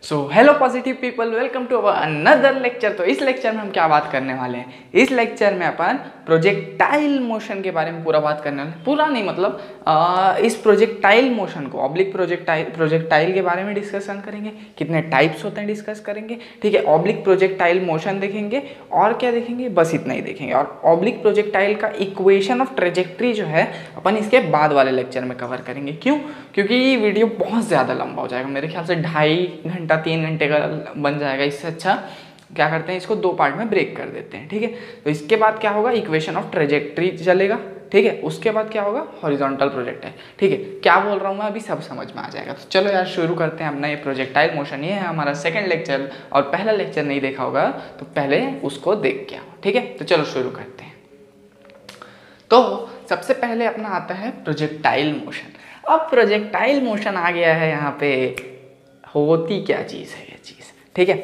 So hello positive people, welcome to our another lecture. तो इस lecture में हम क्या बात करने वाले हैं? इस लेक्चर में अपन प्रोजेक्टाइल मोशन के बारे में पूरा बात करने वाले हैं। पूरा नहीं मतलब इस प्रोजेक्टाइल मोशन को, ऑब्लिक प्रोजेक्टाइल के बारे में डिस्कशन करेंगे। कितने टाइप्स होते हैं डिस्कस करेंगे, ठीक है। ऑब्लिक प्रोजेक्टाइल मोशन देखेंगे और क्या देखेंगे, बस इतना ही देखेंगे। और ऑब्लिक प्रोजेक्टाइल का इक्वेशन ऑफ ट्रेजेक्ट्री जो है अपन इसके बाद वाले लेक्चर में कवर करेंगे। क्यों? क्योंकि ये वीडियो बहुत ज़्यादा लंबा हो जाएगा, मेरे ख्याल से 2.5 घंटा 3 घंटे का बन जाएगा। इससे अच्छा क्या करते हैं, इसको 2 पार्ट में ब्रेक कर देते हैं, ठीक है। तो इसके बाद क्या होगा, इक्वेशन ऑफ ट्रेजेक्ट्री चलेगा, ठीक है। उसके बाद क्या होगा, हॉरिजॉन्टल प्रोजेक्टाइल, ठीक है। क्या बोल रहा हूँ मैं अभी सब समझ में आ जाएगा। तो चलो यार शुरू करते हैं अपना ये प्रोजेक्टाइल मोशन। ये है हमारा सेकंड लेक्चर, और पहला लेक्चर नहीं देखा होगा तो पहले उसको देख के आओ, ठीक है। तो चलो शुरू करते हैं। तो सबसे पहले अपना आता है प्रोजेक्टाइल मोशन। अब प्रोजेक्टाइल मोशन आ गया है यहाँ पे, होती क्या चीज़ है ये चीज़, ठीक है।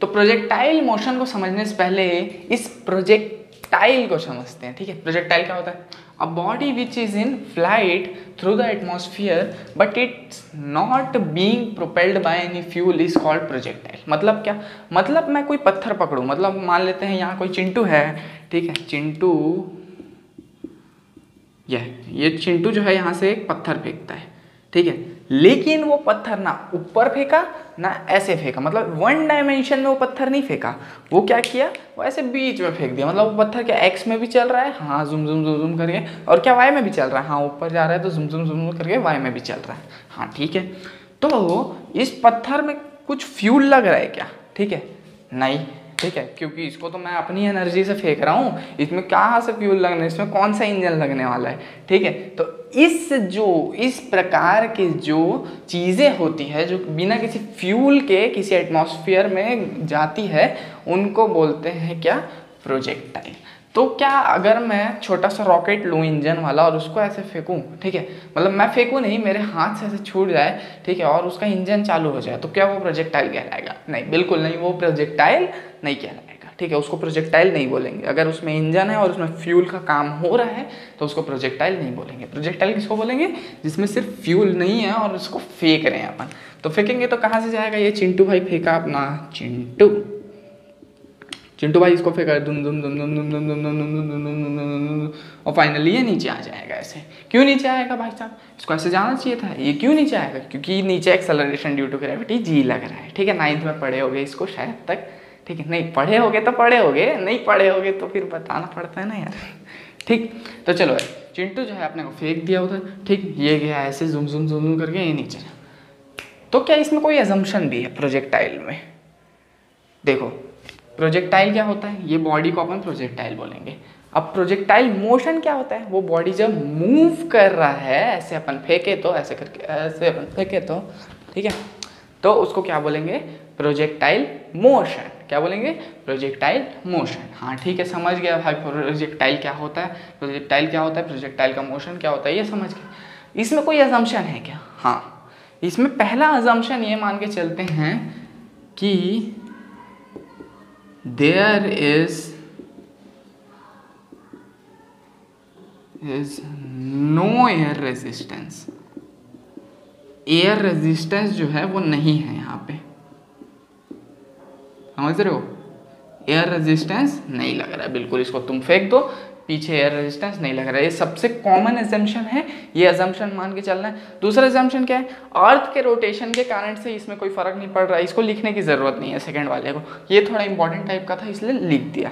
तो प्रोजेक्टाइल मोशन को समझने से पहले इस प्रोजेक्टाइल को समझते हैं, ठीक है। प्रोजेक्टाइल क्या होता है? A body which is in flight through the atmosphere but it's not being propelled by any fuel is called projectile. मतलब क्या? मतलब मैं कोई पत्थर पकड़ूँ, मतलब मान लेते हैं यहाँ कोई चिंटू है, ठीक है। चिंटू, ये चिंटू जो है यहाँ से एक पत्थर फेंकता है, ठीक है। लेकिन वो पत्थर ना ऊपर फेंका ना ऐसे फेंका, मतलब 1 डायमेंशन में वो पत्थर नहीं फेंका। वो क्या किया, वो ऐसे बीच में फेंक दिया। मतलब वो पत्थर क्या एक्स में भी चल रहा है, हाँ जुम जुम जुम जुम करके, और क्या वाई में भी चल रहा है, हाँ ऊपर जा रहा है तो जुम जुम जुम करके वाई में भी चल रहा है, हाँ ठीक है। तो इस पत्थर में कुछ फ्यूल लग रहा है क्या? ठीक है, नहीं, ठीक है। क्योंकि इसको तो मैं अपनी एनर्जी से फेंक रहा हूँ, इसमें कहाँ से फ्यूल लगना है, इसमें कौन सा इंजन लगने वाला है, ठीक है। तो इस प्रकार की जो चीज़ें होती है जो बिना किसी फ्यूल के किसी एटमॉस्फेयर में जाती है, उनको बोलते हैं क्या? प्रोजेक्टाइल। तो क्या अगर मैं छोटा सा रॉकेट लूँ इंजन वाला और उसको ऐसे फेंकूँ, ठीक है, मतलब मैं फेंकूँ नहीं, मेरे हाथ से ऐसे छूट जाए, ठीक है, और उसका इंजन चालू हो जाए, तो क्या वो प्रोजेक्टाइल कहलाएगा? नहीं, बिल्कुल नहीं, वो प्रोजेक्टाइल नहीं कहलाएगा, ठीक है। उसको प्रोजेक्टाइल नहीं बोलेंगे। अगर उसमें इंजन है और उसमें फ्यूल का काम हो रहा है तो उसको प्रोजेक्टाइल नहीं बोलेंगे। प्रोजेक्टाइल किसको बोलेंगे? जिसमें सिर्फ फ्यूल नहीं है और उसको फेंक रहे हैं अपन। तो फेंकेंगे तो कहाँ से जाएगा? ये चिंटू भाई फेंका अपना, चिंटू भाई इसको फेंका दुम दुम दुम दुम दुम दुम दुम दुम दुम दुम दुम दुम दुम, और फाइनली ये नीचे आ जाएगा। ऐसे क्यों नीचे आएगा भाई साहब? इसको ऐसे जाना चाहिए था। ये क्यों नीचे आएगा? क्योंकि नीचे acceleration due to gravity G लग रहा है, ठीक है। 9th में पढ़े होगे इसको शायद तक, ठीक है। नहीं पढ़े होगे तो पढ़े होगे, नहीं पढ़े होगे तो फिर बताना पड़ता है ना यार, ठीक। तो चलो भाई, चिंटू जो है अपने को फेंक दिया उधर, ठीक। ये गया ऐसे जुम जुम जुम जुम करके ये नीचे। तो क्या इसमें कोई अजम्पशन भी है प्रोजेक्टाइल में? देखो प्रोजेक्टाइल क्या होता है, ये बॉडी को अपन प्रोजेक्टाइल बोलेंगे। अब प्रोजेक्टाइल मोशन क्या होता है? वो बॉडी जब मूव कर रहा है, ऐसे अपन फेंके तो, ऐसे करके ऐसे अपन फेंके तो, ठीक है, तो उसको क्या बोलेंगे? Projectile motion. क्या बोलेंगे? Projectile motion. हाँ ठीक है, समझ गया भाई प्रोजेक्टाइल क्या होता है, प्रोजेक्टाइल क्या होता है, प्रोजेक्टाइल का मोशन क्या होता है, ये समझ गए। इसमें कोई अजम्पशन है क्या? हाँ, इसमें पहला अजम्पशन ये मान के चलते हैं कि there is no air resistance। Air resistance जो है वो नहीं है यहाँ पे, समझ रहे हो? एयर रेजिस्टेंस नहीं लग रहा है बिल्कुल। इसको तुम फेंक दो, पीछे एयर रेजिस्टेंस नहीं लग रहा है। ये सबसे कॉमन एजम्पशन है, ये एजम्पशन मान के चलना है। दूसरा एजम्पशन क्या है? अर्थ के रोटेशन के कारण से इसमें कोई फर्क नहीं पड़ रहा है। इसको लिखने की जरूरत नहीं है सेकंड वाले को, ये थोड़ा इंपॉर्टेंट टाइप का था इसलिए लिख दिया।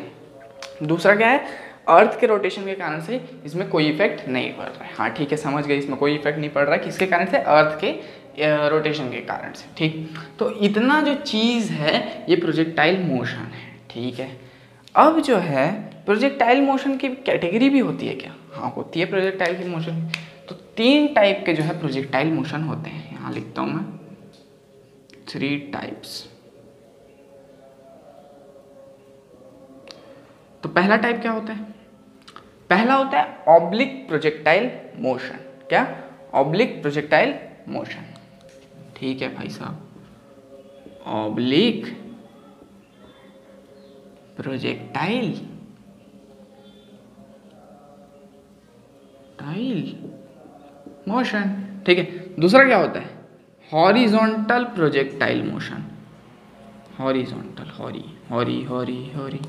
दूसरा क्या है? अर्थ के रोटेशन के कारण से इसमें कोई इफेक्ट नहीं पड़ रहा है। हाँ ठीक है, समझ गए, इसमें कोई इफेक्ट नहीं पड़ रहा है। किसके कारण से? अर्थ के रोटेशन के कारण से, ठीक। तो इतना जो चीज़ है ये प्रोजेक्टाइल मोशन है, ठीक है। अब जो है प्रोजेक्टाइल मोशन की कैटेगरी भी होती है क्या? हाँ होती है प्रोजेक्टाइल की मोशन। तो 3 टाइप के जो है प्रोजेक्टाइल मोशन होते हैं, यहाँ लिखता हूँ मैं 3 टाइप्स। तो पहला टाइप क्या होता है? पहला होता है ऑब्लिक प्रोजेक्टाइल मोशन। क्या? ऑब्लिक प्रोजेक्टाइल मोशन, ठीक है भाई साहब। ऑब्लिक प्रोजेक्टाइल मोशन, ठीक है। दूसरा क्या होता है? Horizontal projectile motion. Horizontal, horizontal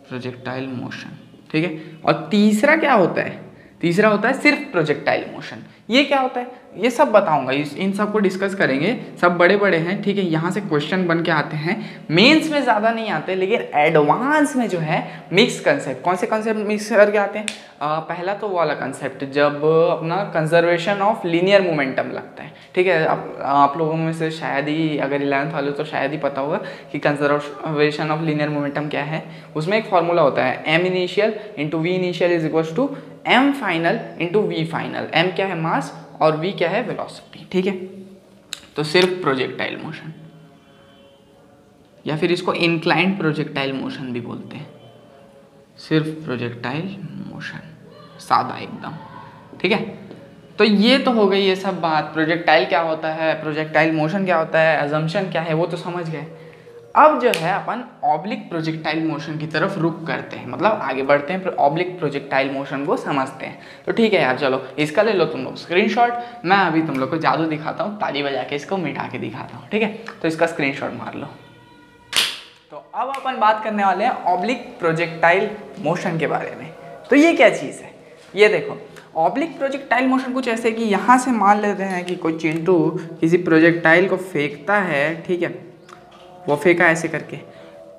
projectile motion, ठीक है। और तीसरा क्या होता है, तीसरा होता है सिर्फ प्रोजेक्टाइल मोशन। ये क्या होता है ये सब बताऊंगा, इन सब को डिस्कस करेंगे, सब बड़े बड़े हैं, ठीक है। यहाँ से क्वेश्चन बन के आते हैं, मेंस में ज़्यादा नहीं आते, लेकिन एडवांस में जो है मिक्स कंसेप्ट। कौन से कंसेप्ट मिक्स करके आते हैं? पहला तो वो वाला कंसेप्ट जब अपना कंजर्वेशन ऑफ लीनियर मोमेंटम लगता है, ठीक है। आप लोगों में से शायद ही, अगर 11th वाले तो शायद ही पता होगा कि कंजर्वेशन ऑफ लीनियर मोमेंटम क्या है। उसमें एक फॉर्मूला होता है m initial into V initial is equals to m final into V final. m क्या है मास और v क्या है वेलोसिटी, ठीक है। तो सिर्फ प्रोजेक्टाइल मोशन, या फिर इसको इंक्लाइंड प्रोजेक्टाइल मोशन भी बोलते हैं, सिर्फ प्रोजेक्टाइल मोशन, सादा एकदम, ठीक है। तो ये तो हो गई ये सब बात, प्रोजेक्टाइल क्या होता है, प्रोजेक्टाइल मोशन क्या होता है, अजम्पशन क्या है, वो तो समझ गए। अब जो है अपन ऑब्लिक प्रोजेक्टाइल मोशन की तरफ रुक करते हैं, मतलब आगे बढ़ते हैं, ऑब्लिक प्रोजेक्टाइल मोशन को समझते हैं। तो ठीक है यार, चलो इसका ले लो तुम लोग स्क्रीनशॉट, मैं अभी तुम लोग को जादू दिखाता हूँ, ताली बजा के इसको मिटा के दिखाता हूँ, ठीक है। तो इसका स्क्रीनशॉट मार लो। तो अब अपन बात करने वाले हैं ऑब्लिक प्रोजेक्टाइल मोशन के बारे में। तो ये क्या चीज़ है, ये देखो, ऑब्लिक प्रोजेक्टाइल मोशन कुछ ऐसे कि यहाँ से मान लेते हैं कि कोई चिंटू किसी प्रोजेक्टाइल को फेंकता है, ठीक है, वो फेंका ऐसे करके,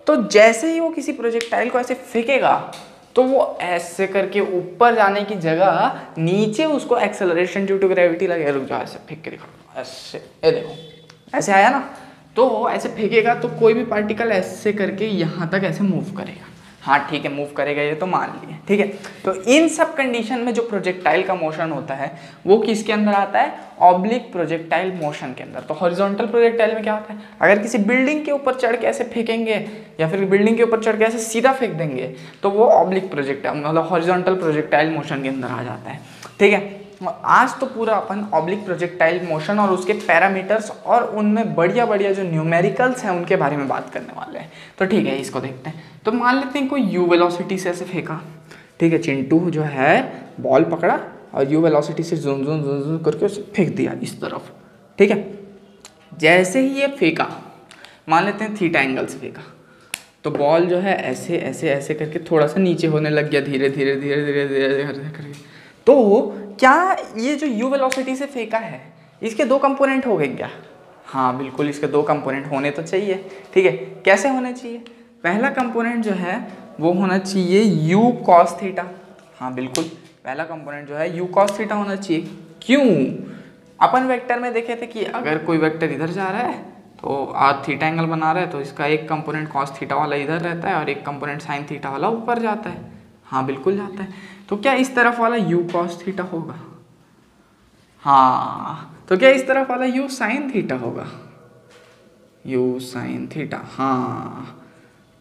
तो जैसे ही वो किसी प्रोजेक्टाइल को ऐसे फेंकेगा तो वो ऐसे करके ऊपर जाने की जगह नीचे उसको एक्सेलरेशन ड्यू टू ग्रेविटी लगेगा। रुक जाओ, ऐसे फेंक के दिखाओ, ऐसे, ये देखो ऐसे आया ना, तो ऐसे फेंकेगा तो कोई भी पार्टिकल ऐसे करके यहाँ तक ऐसे मूव करेगा। हाँ ठीक है, मूव करेगा, ये तो मान लिए, ठीक है। तो इन सब कंडीशन में जो प्रोजेक्टाइल का मोशन होता है वो किसके अंदर आता है, ऑब्लिक प्रोजेक्टाइल मोशन के अंदर। तो हॉरिजॉन्टल प्रोजेक्टाइल में क्या होता है, अगर किसी बिल्डिंग के ऊपर चढ़ के ऐसे फेंकेंगे या फिर बिल्डिंग के ऊपर चढ़ के ऐसे सीधा फेंक देंगे तो वो ऑब्लिक प्रोजेक्टाइल मतलब हॉरिजॉन्टल प्रोजेक्टाइल मोशन के अंदर आ जाता है, ठीक है। आज तो पूरा अपन ऑब्लिक प्रोजेक्टाइल मोशन और उसके पैरामीटर्स और उनमें बढ़िया बढ़िया जो न्यूमेरिकल्स हैं उनके बारे में बात करने वाले हैं। तो ठीक है, इसको देखते हैं। तो मान लेते हैं कोई यू वेलोसिटी से ऐसे फेंका, ठीक है, चिंटू जो है बॉल पकड़ा और यू वेलोसिटी से ज़ूम ज़ूम ज़ूम ज़ूम करके उसे फेंक दिया इस तरफ, ठीक है। जैसे ही ये फेंका, मान लेते हैं थीटा एंगल से फेंका, तो बॉल जो है ऐसे ऐसे ऐसे करके थोड़ा सा नीचे होने लग गया, धीरे धीरे धीरे धीरे धीरे करके। तो क्या ये जो यू वेलोसिटी से फेंका है इसके दो कंपोनेंट हो गए क्या? हाँ बिल्कुल, इसके दो कंपोनेंट होने तो चाहिए, ठीक है। कैसे होने चाहिए? पहला कंपोनेंट जो है वो होना चाहिए यू कॉस थीटा। हाँ बिल्कुल, पहला कंपोनेंट जो है यू कॉस थीटा होना चाहिए। क्यों? अपन वेक्टर में देखे थे कि अगर कोई वेक्टर इधर जा रहा है तो थीटा एंगल बना रहा है तो इसका एक कंपोनेंट कॉस थीटा वाला इधर रहता है और एक कंपोनेंट साइन थीटा वाला ऊपर जाता है। हाँ बिल्कुल जाता है। तो क्या इस तरफ वाला u cos थीटा होगा? हाँ, तो क्या इस तरफ वाला u sin थीटा होगा? u sin थीटा, हाँ।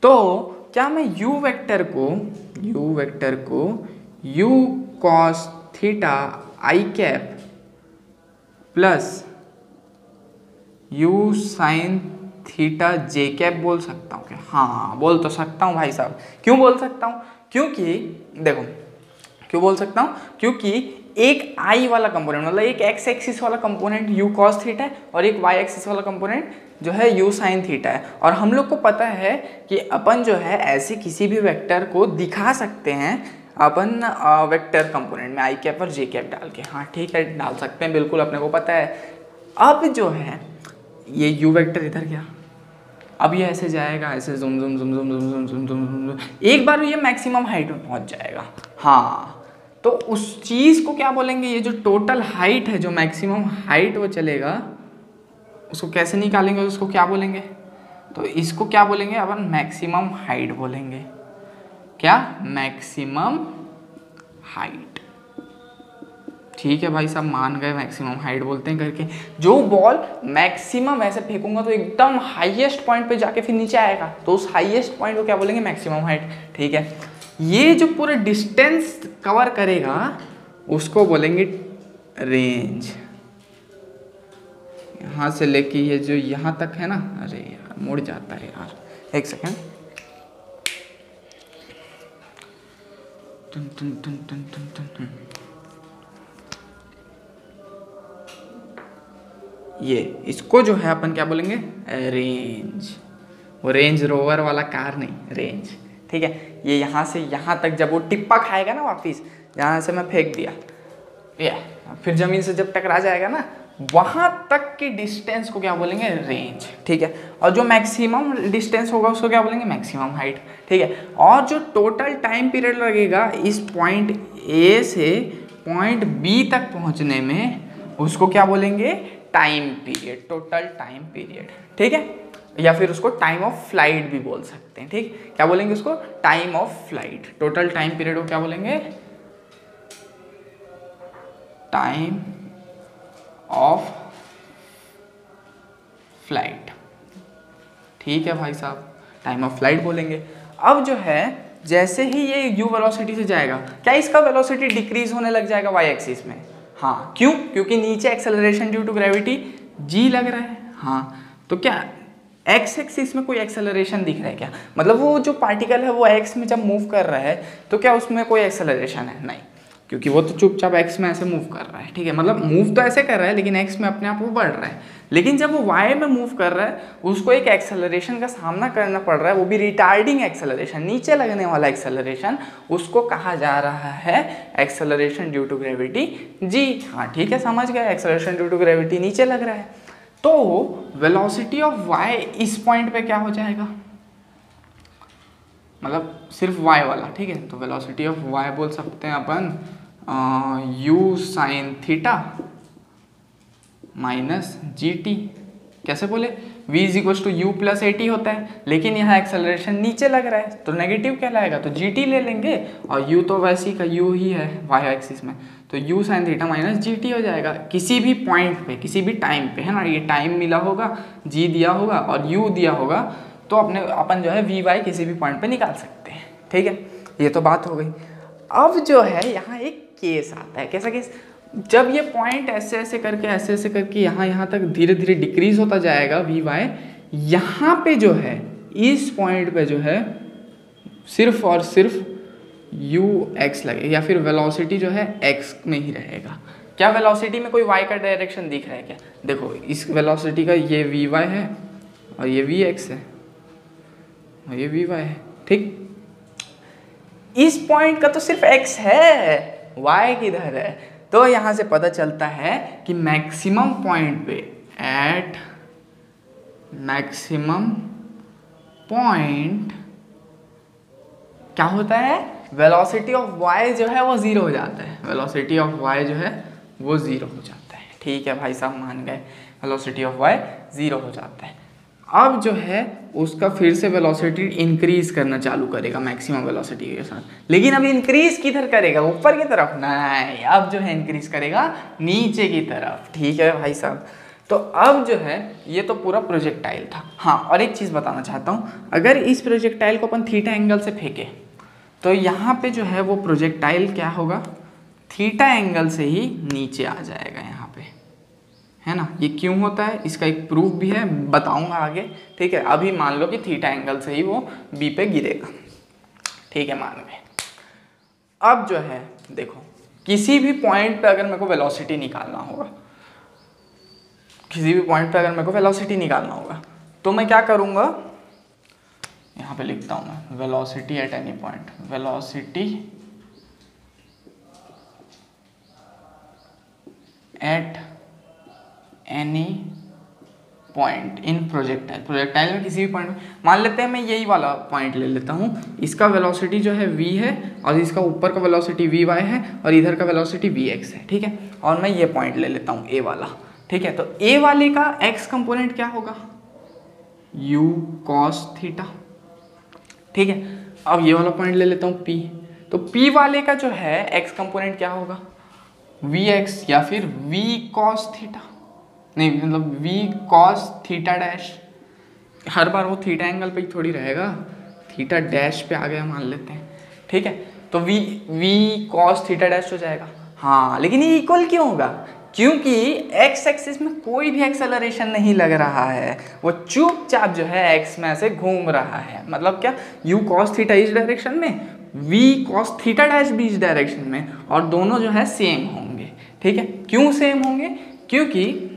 तो क्या मैं u वेक्टर को u cos theta i cap plus u sin theta j cap बोल सकता हूँ क्या? हाँ बोल तो सकता हूँ भाई साहब। क्यों बोल सकता हूँ? क्योंकि देखो, क्यों बोल सकता हूँ? क्योंकि एक आई वाला कंपोनेंट मतलब एक एक्स एक्सिस वाला कंपोनेंट यू कॉस थीटा है और एक वाई एक्सिस वाला कंपोनेंट जो है यू साइन थीटा है। और हम लोग को पता है कि अपन जो है ऐसे किसी भी वेक्टर को दिखा सकते हैं अपन वेक्टर कंपोनेंट में आई कैप और जे कैप डाल के। हाँ ठीक है, डाल सकते हैं, बिल्कुल अपने को पता है। अब जो है ये यू वेक्टर इधर गया, अब ये ऐसे जाएगा, ऐसे जुम जुम जुम जुम जुम जुम जुम जुम जुम, एक बार ये मैक्सिमम हाइट में पहुंच जाएगा। हाँ, तो उस चीज़ को क्या बोलेंगे, ये जो टोटल हाइट है, जो मैक्सिमम हाइट वो चलेगा, उसको कैसे निकालेंगे, उसको क्या बोलेंगे? तो इसको क्या बोलेंगे अपन? मैक्सिमम हाइट बोलेंगे। क्या? Maximum height. ठीक है भाई साहब, मान गए, मैक्सिमम हाइट बोलते हैं करके। जो बॉल मैक्सिमम ऐसे फेंकूंगा तो एकदम हाईएस्ट पॉइंट पे जाके फिर नीचे आएगा, तो उस हाईएस्ट पॉइंट को क्या बोलेंगे? Maximum height. ठीक है, ये जो पूरा डिस्टेंस कवर करेगा उसको बोलेंगे रेंज। यहाँ से लेके ये जो यहाँ तक है ना, अरे यार मुड़ जाता है यार, एक सेकेंड। टन टन टन टन टन टन। ये इसको जो है अपन क्या बोलेंगे, रेंज। वो रेंज रोवर वाला कार नहीं, रेंज, ठीक है। ये यहाँ से यहाँ तक जब वो टिप्पा खाएगा ना वापिस, यहाँ से मैं फेंक दिया, या फिर ज़मीन से जब टकरा जाएगा ना, वहाँ तक की डिस्टेंस को क्या बोलेंगे, रेंज, ठीक है। और जो मैक्सिमम डिस्टेंस होगा उसको क्या बोलेंगे, मैक्सिमम हाइट, ठीक है। और जो टोटल टाइम पीरियड लगेगा इस पॉइंट ए से पॉइंट बी तक पहुँचने में, उसको क्या बोलेंगे, time period, total time period, ठीक है। या फिर उसको टाइम ऑफ फ्लाइट भी बोल सकते हैं, ठीक। क्या बोलेंगे उसको, time of flight, total time period को क्या बोलेंगे, टाइम ऑफ फ्लाइट, ठीक है भाई साहब, टाइम ऑफ फ्लाइट बोलेंगे। अब जो है जैसे ही ये u वेलोसिटी से जाएगा, क्या इसका वेलोसिटी डिक्रीज होने लग जाएगा y एक्सिस में, हाँ, क्यों, क्योंकि नीचे acceleration due to gravity g लग रहा है, हाँ। तो क्या x एक्सिस में कोई एक्सेलरेशन दिख रहा है क्या, मतलब वो जो पार्टिकल है वो x में जब मूव कर रहा है तो क्या उसमें कोई एक्सेलरेशन है, नहीं, क्योंकि वो तो चुपचाप x में ऐसे मूव कर रहा है, ठीक है। मतलब मूव तो ऐसे कर रहा है लेकिन x में अपने आप वो बढ़ रहा है। लेकिन जब वो y में मूव कर रहा है उसको एक एक्सेलरेशन का सामना करना पड़ रहा है, वो भी रिटार्डिंग एक्सेलरेशन, नीचे लगने वाला एक्सेलरेशन, उसको कहा जा रहा है acceleration due to gravity g, हाँ ठीक है, समझ गया, एक्सेलरेशन ड्यू टू ग्रेविटी नीचे लग रहा है। तो वेलोसिटी ऑफ y इस पॉइंट पे क्या हो जाएगा, मतलब सिर्फ y वाला, ठीक है। तो वेलोसिटी ऑफ y बोल सकते हैं अपन u साइन थीटा माइनस जी टी, कैसे बोले, v is equal to U plus A T होता है, लेकिन यहाँ एक्सेलरेशन नीचे लग रहा है तो नेगेटिव कहलाएगा, तो जी टी ले लेंगे, और u तो वैसे ही का u ही है y एक्सिस में, तो u sine theta minus G T हो जाएगा। किसी भी पॉइंट पे, किसी भी टाइम पे, है ना, ये टाइम मिला होगा, g दिया होगा और u दिया होगा, तो अपन जो है vy किसी भी पॉइंट पे निकाल सकते हैं, ठीक है। ये तो बात हो गई। अब जो है यहाँ एक केस आता है, कैसा केस, जब ये पॉइंट ऐसे ऐसे करके यहाँ तक धीरे धीरे डिक्रीज होता जाएगा vy, यहाँ पे जो है इस पॉइंट पे जो है सिर्फ और सिर्फ ux लगेगा, या फिर वेलोसिटी जो है x में ही रहेगा। क्या वेलोसिटी में कोई y का डायरेक्शन दिख रहा है क्या, देखो इस वेलोसिटी का ये vy है और ये vx है और ये vy है, ठीक। इस पॉइंट का तो सिर्फ x है, y किधर है, तो यहाँ से पता चलता है कि मैक्सिमम पॉइंट पे, एट मैक्सिमम पॉइंट क्या होता है, वेलोसिटी ऑफ y जो है वो जीरो हो जाता है, वेलोसिटी ऑफ y जो है वो जीरो हो जाता है, ठीक है भाई साहब, मान गए, वेलोसिटी ऑफ y जीरो हो जाता है। अब जो है उसका फिर से वेलोसिटी इंक्रीज करना चालू करेगा मैक्सिमम वेलोसिटी के साथ, लेकिन अब इंक्रीज किधर करेगा, ऊपर की तरफ नहीं, अब जो है इंक्रीज करेगा नीचे की तरफ, ठीक है भाई साहब। तो अब जो है ये तो पूरा प्रोजेक्टाइल था। हाँ, और एक चीज़ बताना चाहता हूँ, अगर इस प्रोजेक्टाइल को अपन थीटा एंगल से फेंके तो यहाँ पे जो है वो प्रोजेक्टाइल क्या होगा, थीटा एंगल से ही नीचे आ जाएगा यहाँ पे, है ना। ये क्यों होता है इसका एक प्रूफ भी है, बताऊंगा आगे, ठीक है। अभी मान लो कि थीटा एंगल से ही वो बी पे गिरेगा, ठीक है, मान गए। अब जो है देखो, किसी भी पॉइंट पे अगर मेरे को वेलोसिटी निकालना होगा, किसी भी पॉइंट पे अगर मेरे को वेलोसिटी निकालना होगा, तो मैं क्या करूँगा, यहाँ पे लिखता हूँ मैं, velocity at any point, velocity at any point in projectile, projectile में किसी भी पॉइंट में, मान लेते हैं मैं यही वाला पॉइंट ले लेता हूँ, इसका वेलोसिटी जो है v है और इसका ऊपर का वेलोसिटी vy है और इधर का वेलोसिटी vx है, ठीक है। और मैं ये पॉइंट ले लेता हूँ a वाला, ठीक है। तो a वाले का x कंपोनेंट क्या होगा, u cos थीटा, ठीक है। अब ये वाला पॉइंट ले लेता हूँ p, तो p वाले का जो है x कंपोनेंट क्या होगा, vx या फिर v cos थीटा, नहीं मतलब v cos थीटा डैश, हर बार वो थीटा एंगल पे ही थोड़ी रहेगा, थीटा डैश पे आ गया मान लेते हैं, ठीक है। तो v cos थीटा डैश हो जाएगा, हाँ। लेकिन ये इक्वल क्यों होगा, क्योंकि x एक्सिस में कोई भी एक्सेलरेशन नहीं लग रहा है, वो चुपचाप जो है x में ऐसे घूम रहा है, मतलब क्या, u cos थीटा इस डायरेक्शन में, v cos थीटा डैश भी इस डायरेक्शन में, और दोनों जो है सेम होंगे, ठीक है। क्यों सेम होंगे, क्योंकि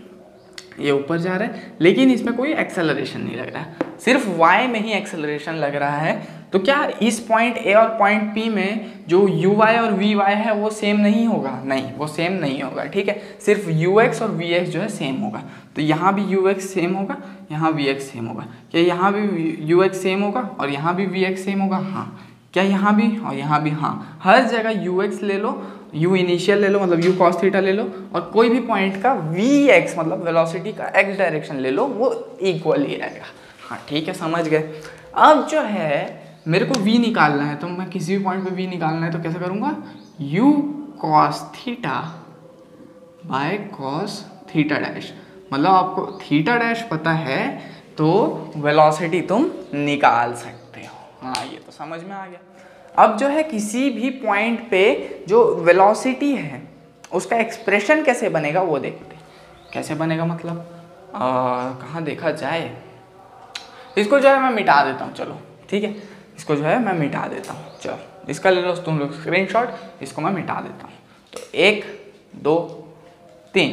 ये ऊपर जा रहा है, लेकिन इसमें कोई एक्सेलरेशन नहीं लग रहा है, सिर्फ y में ही एक्सेलरेशन लग रहा है। तो क्या इस पॉइंट A और पॉइंट P में जो uy और vy है वो सेम नहीं होगा? नहीं, वो सेम नहीं होगा, ठीक है। सिर्फ ux और vx जो है सेम होगा। तो यहाँ भी ux सेम होगा, यहाँ vx सेम होगा। क्या यहाँ भी ux सेम होगा और यहाँ भी vx सेम होगा? हाँ। क्या यहाँ भी और यहाँ भी? हाँ। हर जगह ux ले लो, u इनिशियल ले लो, मतलब u cos थीटा ले लो, और कोई भी पॉइंट का vx मतलब वेलोसिटी का x डायरेक्शन ले लो, वो इक्वल ही रहेगा। हाँ ठीक है, समझ गए। अब जो है मेरे को v निकालना है, तो मैं किसी भी पॉइंट पे v निकालना है तो कैसे करूँगा? u cos theta by cos theta dash, मतलब आपको थीटा डैश पता है तो वेलोसिटी तुम निकाल सकते हो। हाँ ये तो समझ में आ गया। अब जो है किसी भी पॉइंट पे जो वेलोसिटी है उसका एक्सप्रेशन कैसे बनेगा वो देखते हैं। कैसे बनेगा मतलब कहाँ देखा जाए, इसको जो है मैं मिटा देता हूँ, चलो ठीक है, इसको जो है मैं मिटा देता हूँ। चलो इसका ले लो तुम लोग स्क्रीनशॉट, इसको मैं मिटा देता हूँ। तो 1 2 3।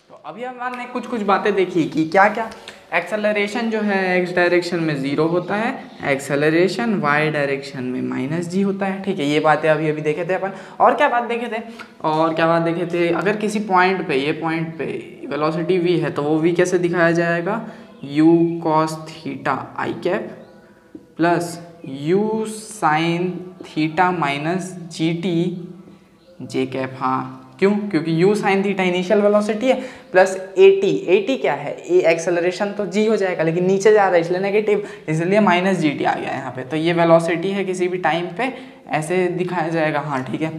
तो अभी हमने कुछ कुछ बातें देखी कि क्या क्या एक्सेलरेशन जो है x डायरेक्शन में 0 होता है, एक्सेलरेशन y डायरेक्शन में -g होता है, ठीक है। ये बातें अभी देखे थे अपन। और क्या बात देखे थे? और क्या बात देखे थे? अगर किसी पॉइंट पे, ये पॉइंट पे वेलोसिटी v है तो वो v कैसे दिखाया जाएगा? u cos theta i cap plus u sin theta minus gt j cap. हाँ क्यों? क्योंकि u sin theta initial velocity है प्लस at क्या है? ए एक्सेलरेशन तो g हो जाएगा, लेकिन नीचे जा रहा है इसलिए नेगेटिव, इसलिए -gt आ गया यहाँ पे। तो ये वेलोसिटी है किसी भी टाइम पे, ऐसे दिखाया जाएगा। हाँ ठीक है।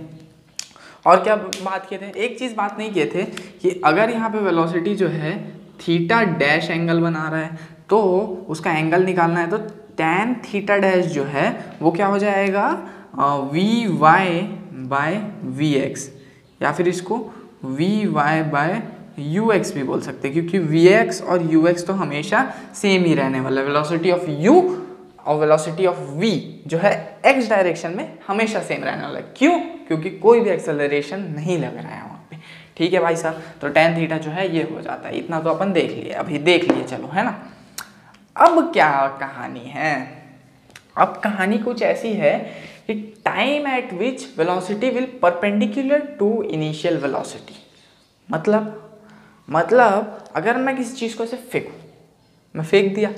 और क्या बात किए थे? एक चीज़ बात नहीं किए थे कि अगर यहाँ पे वेलोसिटी जो है थीटा डैश एंगल बना रहा है तो उसका एंगल निकालना है, तो tan थीटा डैश जो है वो क्या हो जाएगा? vy बाय vx, या फिर इसको vy बाय ux भी बोल सकते हैं, क्योंकि vx और ux तो हमेशा सेम ही रहने वाला है। वेलोसिटी ऑफ u और वेलोसिटी ऑफ v जो है x डायरेक्शन में हमेशा सेम रहने वाला है। क्यों? क्योंकि कोई भी एक्सेलरेशन नहीं लग रहा है वहाँ पे, ठीक है भाई साहब। तो tan थीटा जो है ये हो जाता है। इतना तो अपन देख लिए, अभी देख लिए, चलो है ना। अब क्या कहानी है? अब कहानी कुछ ऐसी है कि time at which velocity will perpendicular to initial velocity. मतलब अगर मैं किसी चीज़ को ऐसे फेंकूँ, मैं फेंक दिया,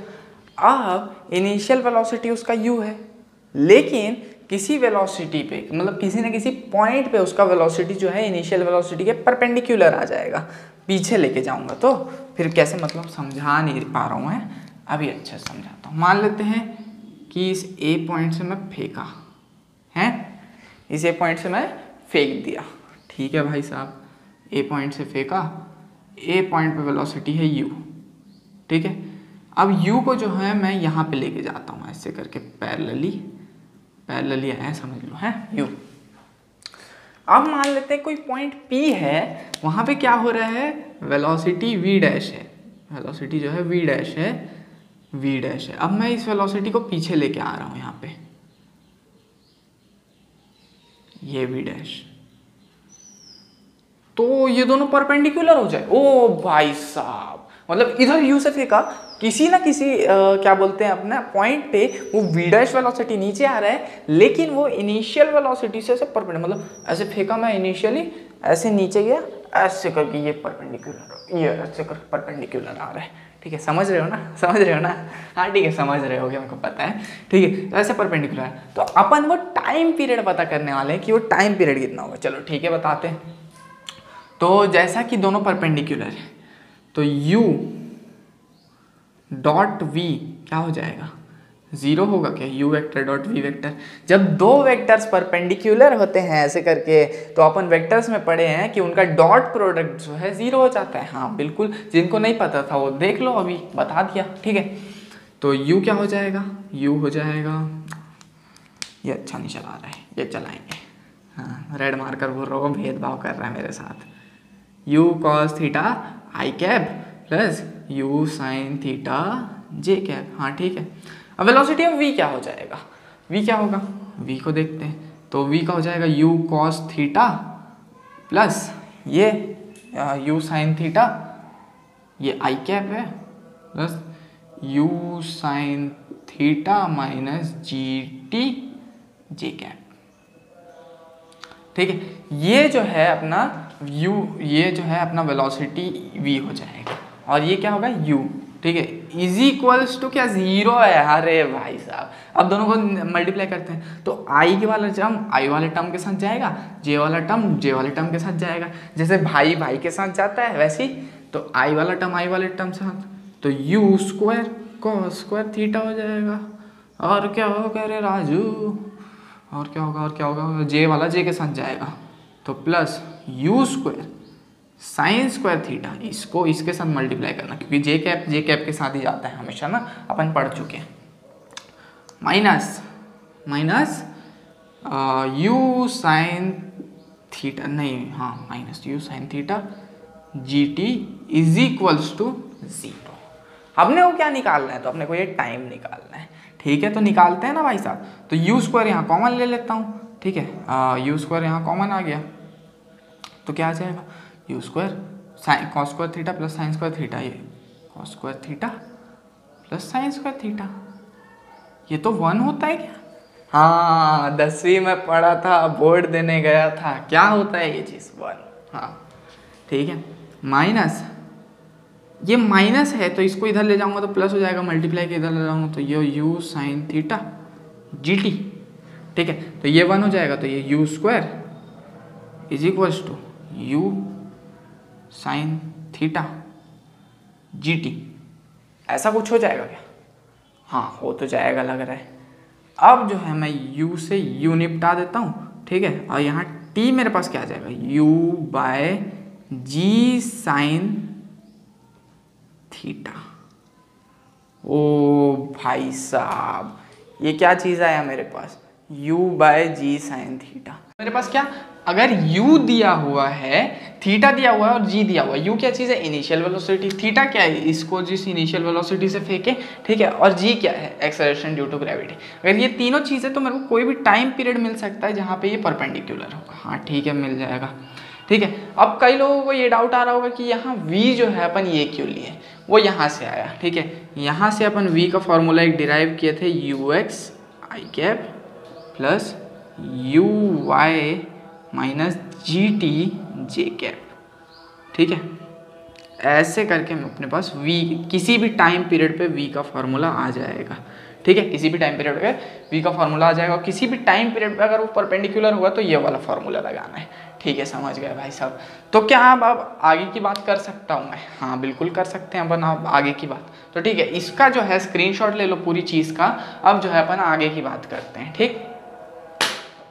अब इनिशियल वेलोसिटी उसका u है, लेकिन किसी वेलोसिटी पे, मतलब किसी न किसी पॉइंट पे उसका वेलोसिटी जो है इनिशियल वेलोसिटी के परपेंडिकुलर आ जाएगा। पीछे लेके जाऊंगा तो फिर कैसे, मतलब समझा नहीं पा रहा हूँ मैं, अभी अच्छे से समझाता हूँ। मान लेते हैं कि इस ए पॉइंट से मैं फेंका है, इस ए पॉइंट से मैं फेंक दिया, ठीक है भाई साहब। ए पॉइंट से फेंका, ए पॉइंट पे वेलोसिटी है u, ठीक है। अब u को जो है मैं यहाँ पे लेके जाता हूँ ऐसे करके, पैरेलली है, समझ लो है u। अब मान लेते हैं कोई पॉइंट P है, वहाँ पे क्या हो रहा है? वेलोसिटी v डैश है, वेलोसिटी जो है v डैश है, v डैश है। अब मैं इस वेलोसिटी को पीछे लेके आ रहा हूँ यहाँ पे, ये v डैश, तो ये दोनों परपेंडिकुलर हो जाए। ओ भाई साहब, मतलब इधर u से फेंका, किसी ना किसी क्या बोलते हैं अपना पॉइंट पे वो v डैश वेलोसिटी नीचे आ रहा है, लेकिन वो इनिशियल वेलोसिटी से परपेंडिकुलर, मतलब ऐसे फेंका मैं इनिशियली, ऐसे नीचे गया, ऐसे करके ये परपेंडिकुलर, ये ऐसे करके परपेंडिकुलर आ रहा है, ठीक है। समझ रहे हो ना? समझ रहे हो ना? हाँ ठीक है, समझ रहे होगे, मेरे को पता है, ठीक है। तो ऐसे परपेंडिकुलर है, तो अपन वो टाइम पीरियड पता करने वाले हैं कि वो टाइम पीरियड कितना होगा। चलो ठीक है, बताते हैं। तो जैसा कि दोनों परपेंडिकुलर है तो u डॉट v क्या हो जाएगा? 0 होगा क्या? u vector dot v vector. जब दो वेक्टर्स परपेंडिकुलर होते हैं ऐसे करके, तो अपन वेक्टर्स में पढ़े हैं कि उनका डॉट प्रोडक्ट जो है 0 हो जाता है। हाँ बिल्कुल, जिनको नहीं पता था वो देख लो, अभी बता दिया, ठीक है। तो u क्या हो जाएगा? u हो जाएगा, ये अच्छा नहीं चला रहा है, ये चलाएंगे। हाँ, रेड मार्कर बोल रहा हूँ, भेदभाव कर रहा है मेरे साथ। u cos theta i cap plus u sin theta j cap. हाँ ठीक है। अब वेलोसिटी ऑफ v क्या हो जाएगा? v क्या होगा? v को देखते हैं, तो v का हो जाएगा u cos थीटा प्लस ये u sin थीटा ये आई कैप है plus you sine theta minus ji T J cap. ठीक है, ये जो है अपना u, ये जो है अपना वेलोसिटी v हो जाएगा और ये क्या होगा u। ठीक है, इज इक्वल्स टू क्या, 0 है। अरे भाई साहब, अब दोनों को मल्टीप्लाई करते हैं तो i के वाला टर्म i वाले टर्म के साथ जाएगा, j वाला टर्म j वाले टर्म के साथ जाएगा। जैसे भाई भाई के साथ जाता है वैसे ही तो i वाला टर्म i वाले टर्म साथ, तो u square cos square theta हो जाएगा। और क्या होगा रे राजू, और क्या होगा, और क्या होगा, j वाला j के साथ जाएगा तो plus u square sine square theta, इसको इसके साथ मल्टीप्लाई करना क्योंकि j कैप के साथ ही जाता है हमेशा ना, अपन पढ़ चुके हैं। माइनस u साइन थीटा, नहीं हाँ minus u sine theta G T is equals to 0। अपने को क्या निकालना है, तो अपने को ये टाइम निकालना है। ठीक है, तो निकालते हैं ना भाई साहब। तो यू स्क्वायर यहाँ कॉमन ले लेता हूँ। ठीक है, यू स्क्वायर यहाँ कॉमन आ गया तो क्या आ जाएगा, you square sine cos square theta plus sine square theta, ये cos square theta plus sine square theta, ये तो 1 होता है क्या। हाँ 10वीं में पढ़ा था, बोर्ड देने गया था, क्या होता है ये चीज़ 1। हाँ ठीक है, माइनस ये माइनस है तो इसको इधर ले जाऊंगा तो प्लस हो जाएगा, मल्टीप्लाई के इधर ले जाऊंगा तो ये U sine theta G T. ठीक है, तो ये 1 हो जाएगा तो ये you square is equals to you sine theta G T. ऐसा कुछ हो जाएगा क्या, हाँ हो तो जाएगा लग रहा है। अब जो है मैं u से u निपटा देता हूँ। ठीक है, और यहाँ t मेरे पास क्या आ जाएगा, u बाय जी साइन थीटा। ओ भाई साहब, ये क्या चीज़ आया मेरे पास, u बाय जी साइन थीटा। मेरे पास क्या, अगर u दिया हुआ है, थीटा दिया हुआ है और g दिया हुआ है। u क्या चीज़ है, इनिशियल वेलोसिटी, थीटा क्या है, इसको जिस इनिशियल वेलोसिटी से फेंके। ठीक है, और g क्या है, एक्सेलरेशन ड्यू टू ग्रेविटी। अगर ये तीनों चीज़ें तो मेरे को कोई भी टाइम पीरियड मिल सकता है जहाँ पे ये परपेंडिकुलर होगा। हाँ ठीक है, मिल जाएगा। ठीक है, अब कई लोगों को ये डाउट आ रहा होगा कि यहाँ v जो है अपन ये क्यों लिए, वो यहाँ से आया। ठीक है, यहाँ से अपन v का फॉर्मूला एक डिराइव किए थे, U X I cap plus U Y minus ji T J cap. ठीक है, ऐसे करके हम अपने पास v किसी भी टाइम पीरियड पे v का फॉर्मूला आ जाएगा। ठीक है, किसी भी टाइम पीरियड पे v का फॉर्मूला आ जाएगा और किसी भी टाइम पीरियड पे अगर वो परपेंडिकुलर हुआ तो ये वाला फॉर्मूला लगाना है। ठीक है, समझ गए भाई साहब। तो क्या अब आगे की बात कर सकता हूँ मैं, हाँ बिल्कुल कर सकते हैं अपन अब आगे की बात। तो ठीक है, इसका जो है स्क्रीनशॉट ले लो पूरी चीज़ का। अब जो है अपन आगे की बात करते हैं। ठीक,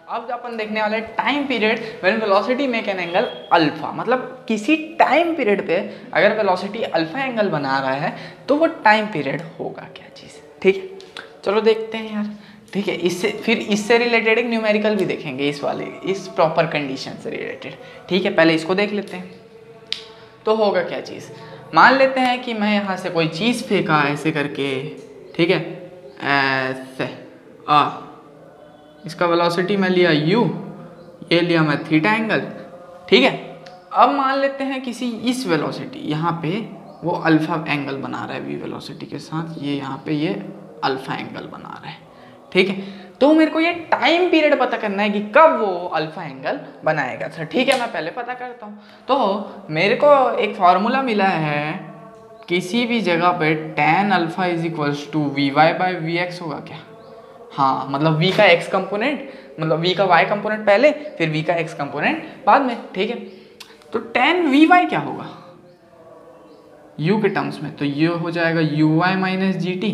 अब जो अपन देखने वाले time period when velocity make an angle alpha, मतलब किसी टाइम पीरियड पे अगर वेलोसिटी अल्फा एंगल बना रहा है तो वो टाइम पीरियड होगा क्या चीज़। ठीक है, चलो देखते हैं यार। ठीक है, इससे रिलेटेड एक न्यूमेरिकल भी देखेंगे, इस प्रॉपर कंडीशन से रिलेटेड। ठीक है, पहले इसको देख लेते हैं। तो होगा क्या चीज़, मान लेते हैं कि मैं यहाँ से कोई चीज़ फेंका ऐसे करके। ठीक है, ऐसे इसका वेलोसिटी मैं लिया u, ये लिया मैं थीटा एंगल। ठीक है, अब मान लेते हैं किसी इस वेलोसिटी यहाँ पे वो अल्फा एंगल बना रहा है v वेलोसिटी के साथ, ये यहाँ पे ये अल्फा एंगल बना रहा है। ठीक है, तो मेरे को ये टाइम पीरियड पता करना है कि कब वो अल्फा एंगल बनाएगा। सर ठीक है, मैं पहले पता करता हूँ। तो मेरे को एक फॉर्मूला मिला है, किसी भी जगह पे tan alpha is equals to V Y by V X होगा क्या। हाँ, मतलब v का x कंपोनेंट, मतलब v का y कंपोनेंट पहले, फिर v का x कंपोनेंट बाद में। ठीक है, तो tan vy क्या होगा u के टर्म्स में, तो ये हो जाएगा uy minus G T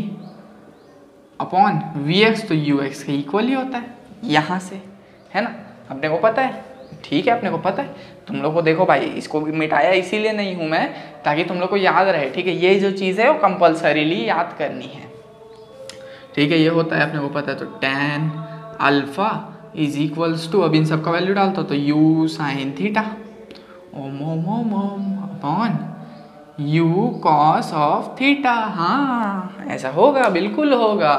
upon vx, तो ux के इक्वल ही होता है यहाँ से, है ना, अपने को पता है। ठीक है, अपने को पता है। तुम लोग को देखो भाई, इसको मिटाया इसीलिए नहीं हूँ मैं, ताकि तुम लोग को याद रहे। ठीक है, ये जो चीज़ है वो कंपल्सरीली याद करनी है। ठीक है, ये होता है, अपने को पता है। तो tan alpha is equals to, अब इन सब का वैल्यू डालता तो u sine theta upon u cos of theta. हाँ ऐसा होगा, बिल्कुल होगा।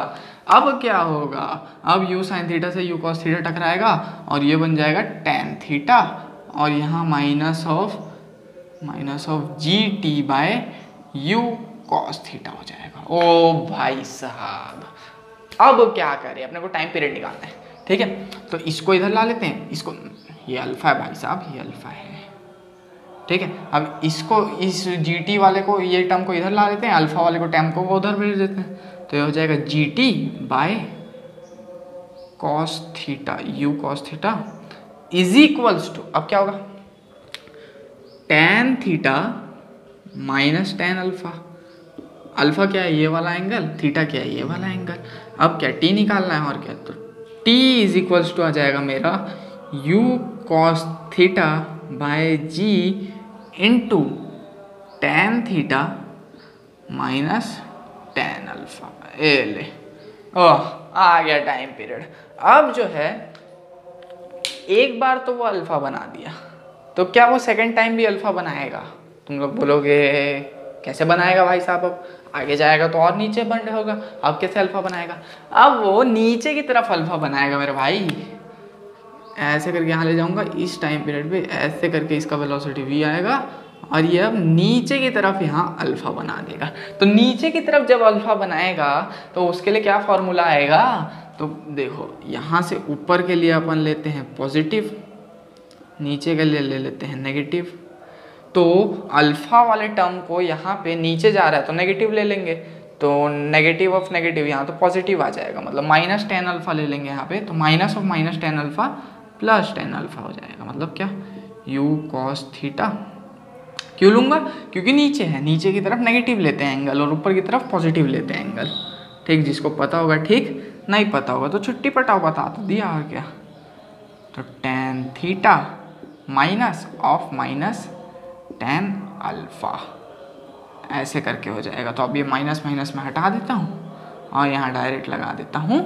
अब क्या होगा, अब u साइन थीटा से u कॉस थीटा टकराएगा और ये बन जाएगा tan थीटा, और यहाँ minus of G T by u cos theta हो जाएगा। ओ भाई साहब, अब क्या करें, अपने को टाइम पीरियड निकालना है, ठीक है। तो इसको इधर ला लेते हैं, इसको, ये अल्फा है भाई साहब, ये अल्फा है, ठीक है। अब इसको, इस GT वाले को, ये टर्म को इधर ला लेते हैं, अल्फा वाले को टर्म को उधर भेज देते हैं। तो ये हो जाएगा GT by cos theta, u cos theta is equals to, अब क्या होगा, tan theta minus tan alpha. Alpha क्या है, ये वाला एंगल, थीटा क्या है, ये वाला एंगल। अब क्या t निकालना है, और क्या, तो t इज इक्वल्स टू आ जाएगा मेरा u cos theta by g into tan theta minus tan alpha. ए ले, ओह आ गया टाइम पीरियड। अब जो है, एक बार तो वो अल्फा बना दिया, तो क्या वो सेकंड टाइम भी अल्फा बनाएगा? तुम लोग बोलोगे कैसे बनाएगा भाई साहब, अब आगे जाएगा तो और नीचे बन रहा होगा, अब कैसे अल्फा बनाएगा? अब वो नीचे की तरफ अल्फा बनाएगा मेरे भाई। ऐसे करके यहाँ ले जाऊंगा, इस टाइम पीरियड पे ऐसे करके इसका वेलोसिटी v आएगा, और ये अब नीचे की तरफ यहाँ अल्फा बना देगा। तो नीचे की तरफ जब अल्फा बनाएगा तो उसके लिए क्या फॉर्मूला आएगा? तो देखो, यहाँ से ऊपर के लिए अपन लेते हैं पॉजिटिव, नीचे के लिए ले लेते हैं नेगेटिव। तो अल्फा वाले टर्म को यहाँ पे नीचे जा रहा है तो नेगेटिव ले लेंगे, तो नेगेटिव ऑफ नेगेटिव यहाँ तो पॉजिटिव आ जाएगा, मतलब माइनस tan अल्फा ले लेंगे यहाँ पे, तो minus of minus tan alpha plus tan alpha हो जाएगा। मतलब क्या, u cos थीटा। क्यों लूँगा? क्योंकि नीचे है, नीचे की तरफ नेगेटिव लेते हैं एंगल और ऊपर की तरफ पॉजिटिव लेते हैं एंगल, ठीक। जिसको पता होगा ठीक, नहीं पता होगा तो छुट्टी पटाओ, बता तो दिया, और क्या। तो tan theta minus of minus tan alpha, ऐसे करके हो जाएगा। तो अब ये माइनस माइनस में हटा देता हूँ और यहाँ डायरेक्ट लगा देता हूँ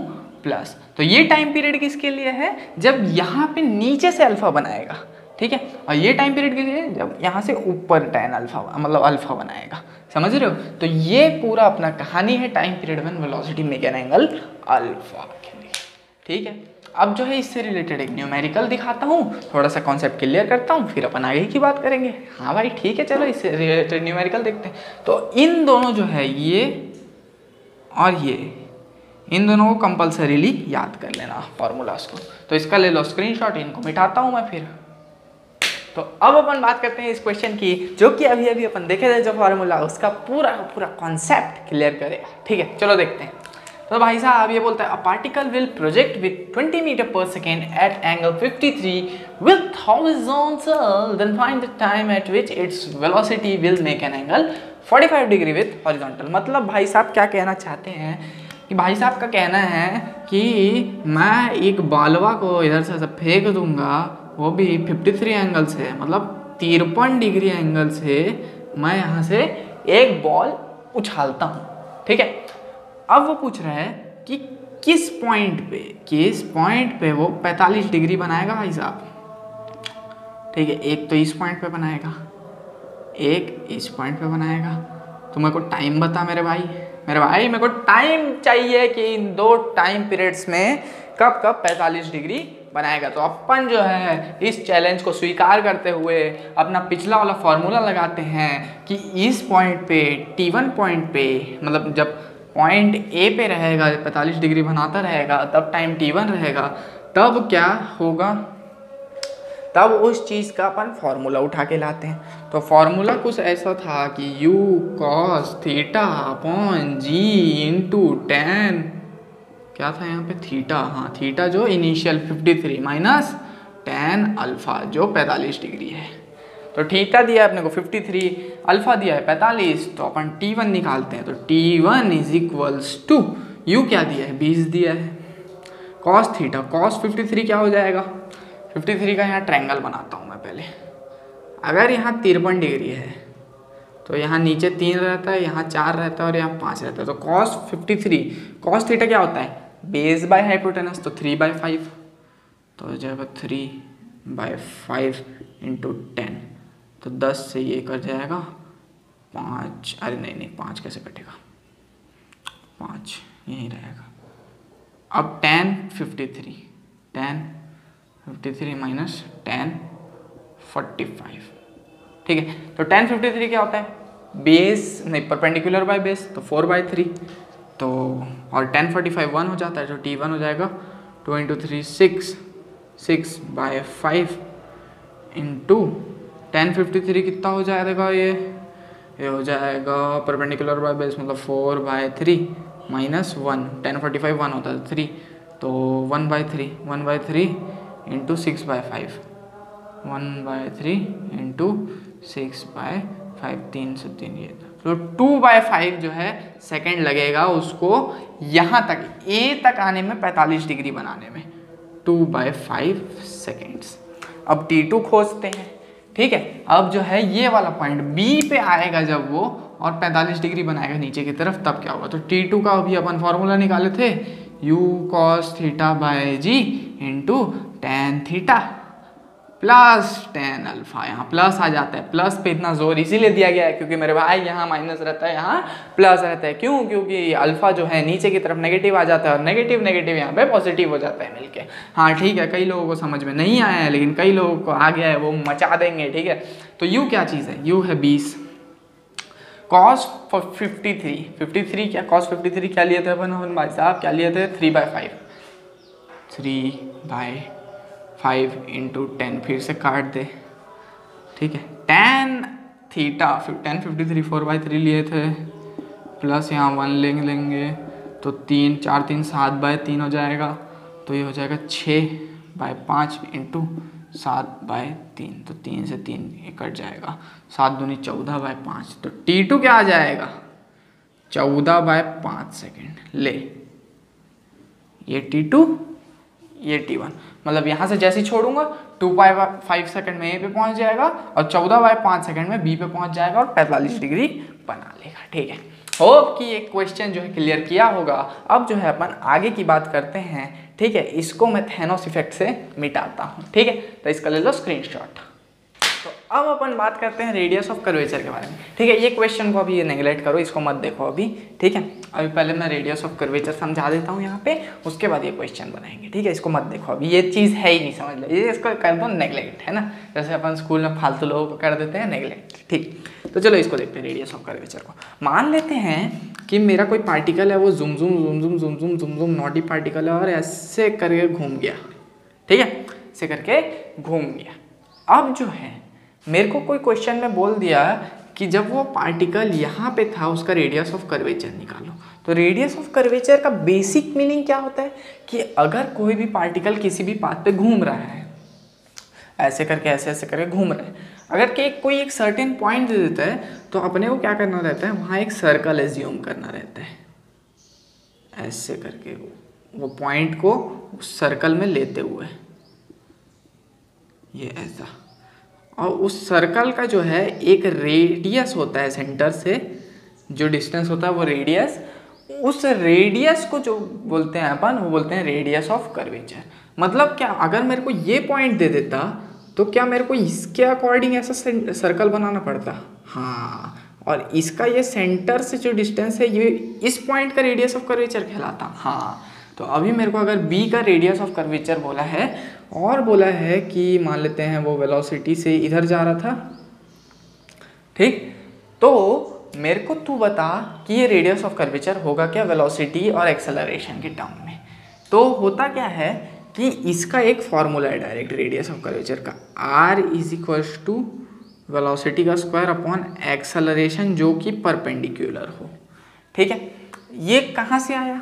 प्लस। तो ये टाइम पीरियड किसके लिए है? जब यहाँ पे नीचे से अल्फा बनाएगा, ठीक है। और ये टाइम पीरियड के लिए जब यहाँ से ऊपर tan अल्फा, मतलब अल्फा बनाएगा, समझ रहे हो? तो ये पूरा अपना कहानी है time period when velocity make an angle alpha के लिए, ठीक है। अब जो है इससे रिलेटेड एक न्यूमेरिकल दिखाता हूँ, थोड़ा सा कॉन्सेप्ट क्लियर करता हूँ, फिर अपन आगे की बात करेंगे। हाँ भाई ठीक है, चलो इससे रिलेटेड न्यूमेरिकल देखते हैं। तो इन दोनों जो है, ये और ये, इन दोनों को कंपल्सरीली याद कर लेना फॉर्मूलाज को। तो इसका ले लो स्क्रीनशॉट, इनको मिटाता हूँ मैं फिर। तो अब अपन बात करते हैं इस क्वेश्चन की, जो कि अभी अभी अपन देखे थे, जो फॉर्मूला उसका पूरा पूरा कॉन्सेप्ट क्लियर करेगा, ठीक है। चलो देखते हैं। तो भाई साहब ये बोलता है, a particle will project with 20 metre per second at angle 53 with horizontal, then find the time at which its velocity will make an angle 45 degree with horizontal. मतलब भाई साहब क्या कहना चाहते हैं कि भाई साहब का कहना है कि मैं एक बालवा को इधर से फेंक दूंगा, वो भी 53 एंगल से, मतलब 53 डिग्री एंगल से मैं यहाँ से एक बॉल उछालता हूँ, ठीक है। अब वो पूछ रहा है कि किस पॉइंट पे वो 45 डिग्री बनाएगा भाई साहब, ठीक है। एक तो इस पॉइंट पे बनाएगा, एक इस पॉइंट पे बनाएगा। तो मेरे को टाइम बता मेरे भाई, मेरे को टाइम चाहिए कि इन दो टाइम पीरियड्स में कब 45 डिग्री बनाएगा। तो अपन जो है इस चैलेंज को स्वीकार करते हुए अपना पिछला वाला फॉर्मूला लगाते हैं कि इस पॉइंट पे, T1 पॉइंट पे, मतलब जब पॉइंट ए पे रहेगा 45 डिग्री बनाता रहेगा, तब टाइम T1 रहेगा, तब क्या होगा, तब उस चीज़ का अपन फॉर्मूला उठा के लाते हैं। तो फॉर्मूला कुछ ऐसा था कि u cos theta upon g into tan, क्या था यहाँ पे, थीटा, हाँ थीटा जो इनिशियल 53 माइनस tan अल्फा जो 45 डिग्री है। तो थीटा दिया अपने को 53, अल्फा दिया है 45, तो अपन T1 निकालते हैं। तो T1 is equals to, u क्या दिया है, 20 दिया है, cos थीटा, cos 53 क्या हो जाएगा, 53 का यहाँ ट्रायंगल बनाता हूँ मैं पहले। अगर यहाँ 53 डिग्री है तो यहाँ नीचे 3 रहता है, यहाँ 4 रहता है और यहाँ 5 रहता है। तो cos 53, cos थीटा क्या होता है, बेस बाय हाइपोटेनस, तो 3/5, तो हो जाएगा 3/5 इंटू 10, तो 10 से ये कर जाएगा 5, अरे नहीं 5 कैसे कटेगा, 5 यहीं रहेगा। अब tan 53 माइनस tan 45, ठीक है। तो tan 53 क्या होता है, बेस नहीं परपेंडिकुलर बाय बेस तो 4/3 तो और 1045 1 हो जाता है तो T1 हो जाएगा 2 × 3 6/5 इंटू 1053 कितना हो जाएगा ये हो जाएगा परपेंडिकुलर बाय बेस मतलब 4/3 माइनस 1 1045 1 होता है 3 तो 1/3 इंटू 6/5 1/3 इंटू 6/5 3 से 3 ये तो 2/5 जो है सेकंड लगेगा उसको यहाँ तक A तक आने में 45 डिग्री बनाने में 2/5 सेकेंड्स। अब T2 खोजते हैं, ठीक है। अब जो है ये वाला पॉइंट B पे आएगा जब वो और 45 डिग्री बनाएगा नीचे की तरफ तब क्या होगा। तो T2 का अभी अपन फॉर्मूला निकाले थे U cos θ/g into tan θ plus tan alpha. यहाँ प्लस आ जाता है, प्लस पे इतना जोर इसीलिए दिया गया है क्योंकि मेरे भाई यहाँ माइनस रहता है यहाँ प्लस रहता है। क्यों? क्योंकि अल्फा जो है नीचे की तरफ नेगेटिव आ जाता है और नेगेटिव नेगेटिव यहाँ पे पॉजिटिव हो जाता है मिलके। हाँ ठीक है, कई लोगों को समझ में नहीं आया है लेकिन कई लोगों को आ गया है, वो मचा देंगे, ठीक है। तो U क्या चीज़ है? U है 20 cos 53 क्या cos 53 क्या लिए थे अपन भाई साहब? क्या लिए थे? 3/5 इंटू 10 फिर से काट दे, ठीक है। tan थीटा 1053 4/3 लिए थे प्लस यहाँ 1 लेंगे तो 3 4 3 7/3 हो जाएगा तो ये हो जाएगा 6/5 इंटू 7/3 तो 3 से 3 ये कट जाएगा 7 दूनी 14/5 तो T2 क्या आ जाएगा? 14/5 सेकेंड। ले ये T2 ये T1 मतलब यहाँ से जैसे ही छोड़ूंगा 2/5 सेकंड में A पे पहुँच जाएगा और 14/5 सेकंड में B पे पहुँच जाएगा और 45 डिग्री बना लेगा, ठीक है। होप कि एक क्वेश्चन जो है क्लियर किया होगा। अब जो है अपन आगे की बात करते हैं, ठीक है। इसको मैं थैनोस इफेक्ट से मिटाता हूँ, ठीक है। तो इसका ले लो स्क्रीनशॉट। तो अब अपन बात करते हैं रेडियस ऑफ कर्वेचर के बारे में, ठीक है। ये क्वेश्चन को अभी ये नेगलेक्ट करो, इसको मत देखो अभी, ठीक है। अभी पहले मैं रेडियस ऑफ कर्वेचर समझा देता हूँ यहाँ पे, उसके बाद ये क्वेश्चन बनाएंगे, ठीक है। इसको मत देखो अभी, ये चीज़ है ही नहीं, समझ लो। ये इसको कर दो नेगलेक्ट, है ना, जैसे अपन स्कूल में फालतू लोगों को कर देते हैं नेगलेक्ट, ठीक। तो चलो इसको देखते हैं रेडियस ऑफ कर्वेचर को। मान लेते हैं कि मेरा कोई पार्टिकल है, वो जुम जुम नॉटी पार्टिकल है और ऐसे करके घूम गया, ठीक है, ऐसे करके घूम गया। अब जो है मेरे को कोई क्वेश्चन में बोल दिया कि जब वो पार्टिकल यहाँ पे था उसका रेडियस ऑफ कर्वेचर निकालो। तो रेडियस ऑफ कर्वेचर का बेसिक मीनिंग क्या होता है कि अगर कोई भी पार्टिकल किसी भी पाथ पे घूम रहा है, ऐसे करके ऐसे करके घूम रहा है, अगर कि कोई एक सर्टेन पॉइंट दे देता है तो अपने को क्या करना रहता है, वहाँ एक सर्कल एज्यूम करना रहता है, ऐसे करके वो पॉइंट को उस सर्कल में लेते हुए ये ऐसा, और उस सर्कल का जो है एक रेडियस होता है सेंटर से, जो डिस्टेंस होता है वो रेडियस, उस रेडियस को जो बोलते हैं अपन, वो बोलते हैं रेडियस ऑफ कर्वेचर। मतलब क्या, अगर मेरे को ये पॉइंट दे देता तो क्या मेरे को इसके अकॉर्डिंग ऐसा सर्कल बनाना पड़ता? हाँ, और इसका ये सेंटर से जो डिस्टेंस है ये इस पॉइंट का रेडियस ऑफ कर्वेचर कहलाता। हाँ, तो अभी मेरे को अगर B का रेडियस ऑफ कर्वेचर बोला है और बोला है कि मान लेते हैं वो वेलोसिटी से इधर जा रहा था, ठीक, तो मेरे को तू बता कि ये रेडियस ऑफ कर्वेचर होगा क्या वेलोसिटी और एक्सेलरेशन के टर्म में। तो होता क्या है कि इसका एक फॉर्मूला है डायरेक्ट रेडियस ऑफ कर्वेचर का, R = वेलोसिटी का स्क्वायर अपॉन एक्सेलरेशन जो कि परपेंडिकुलर हो, ठीक है। ये कहाँ से आया?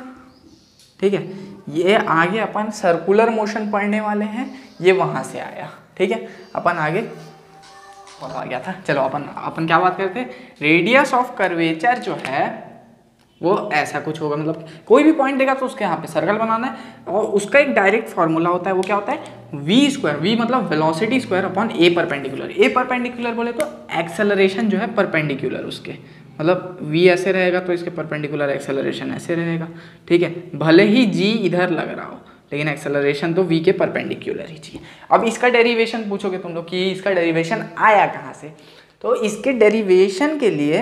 ठीक है, ये आगे अपन सर्कुलर मोशन पढ़ने वाले हैं, ये वहाँ से आया, ठीक है। अपन आगे और आ गया था, चलो अपन क्या बात करते हैं, रेडियस ऑफ कर्वेचर जो है वो ऐसा कुछ होगा, मतलब कोई भी पॉइंट देगा तो उसके यहाँ पे सर्कल बनाना है और उसका एक डायरेक्ट फॉर्मूला होता है, वो क्या होता है v² v मतलब velocity square upon a perpendicular. a perpendicular बोले तो एक्सेलरेशन जो है परपेंडिकुलर उसके, मतलब v ऐसे रहेगा तो इसके परपेंडिकुलर एक्सेलरेशन ऐसे रहेगा, ठीक है। भले ही g इधर लग रहा हो लेकिन एक्सेलरेशन तो v के परपेंडिकुलर ही चाहिए। अब इसका डेरिवेशन पूछोगे तुम लोग कि इसका डेरिवेशन आया कहाँ से, तो इसके डेरिवेशन के लिए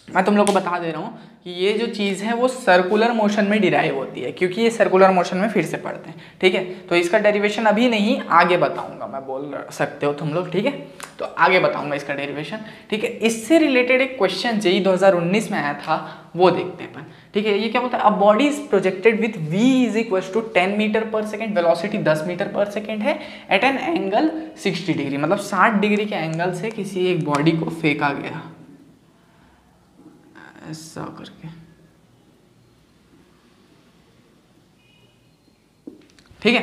मैं तुम लोग को बता दे रहा हूँ कि ये जो चीज़ है वो सर्कुलर मोशन में डिराइव होती है, क्योंकि ये सर्कुलर मोशन में फिर से पढ़ते हैं, ठीक है। तो इसका डेरिवेशन अभी नहीं, आगे बताऊंगा, मैं बोल सकते हो तुम लोग, ठीक है। तो आगे बताऊंगा इसका डेरिवेशन, ठीक है। इससे रिलेटेड एक क्वेश्चन जेईई 2019 में आया था, वो देखते हैं अपन, ठीक है। ये क्या बोलता है, a body is projected with v is equal to 10 metre per second, velocity 10 metre per second है, एट एन एंगल 60 डिग्री, मतलब 60 डिग्री के एंगल से किसी एक बॉडी को फेंका गया ऐसा करके, ठीक है।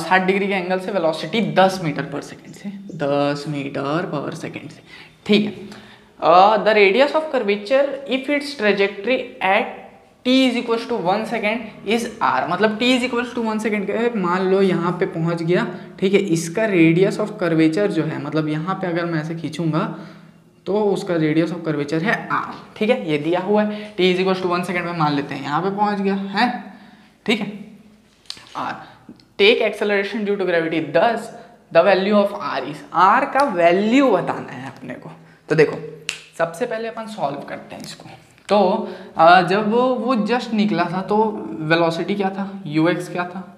60 डिग्री के एंगल से वेलोसिटी 10 मीटर पर सेकेंड से, 10 मीटर पर सेकेंड से, ठीक है। The radius of curvature if its trajectory at t is equal to 1 second is r, मतलब t is equal to 1 second का है, मान लो यहाँ पे पहुँच गया, ठीक है। इसका रेडियस ऑफ कर्वेचर जो है, मतलब यहाँ पे अगर मैं ऐसे खींचूंगा तो उसका रेडियस ऑफ कर्वेचर है r, ठीक है। ये दिया हुआ है, t is equal to 1 second में मान लेते हैं यहाँ पे पहुँच गया है, ठीक है। r take acceleration due to gravity, thus the value of r is, r का वैल्यू बताना है अपने को। तो देखो सबसे पहले अपन सॉल्व करते हैं इसको। तो जब वो जस्ट निकला था तो वेलोसिटी क्या था, ux क्या था,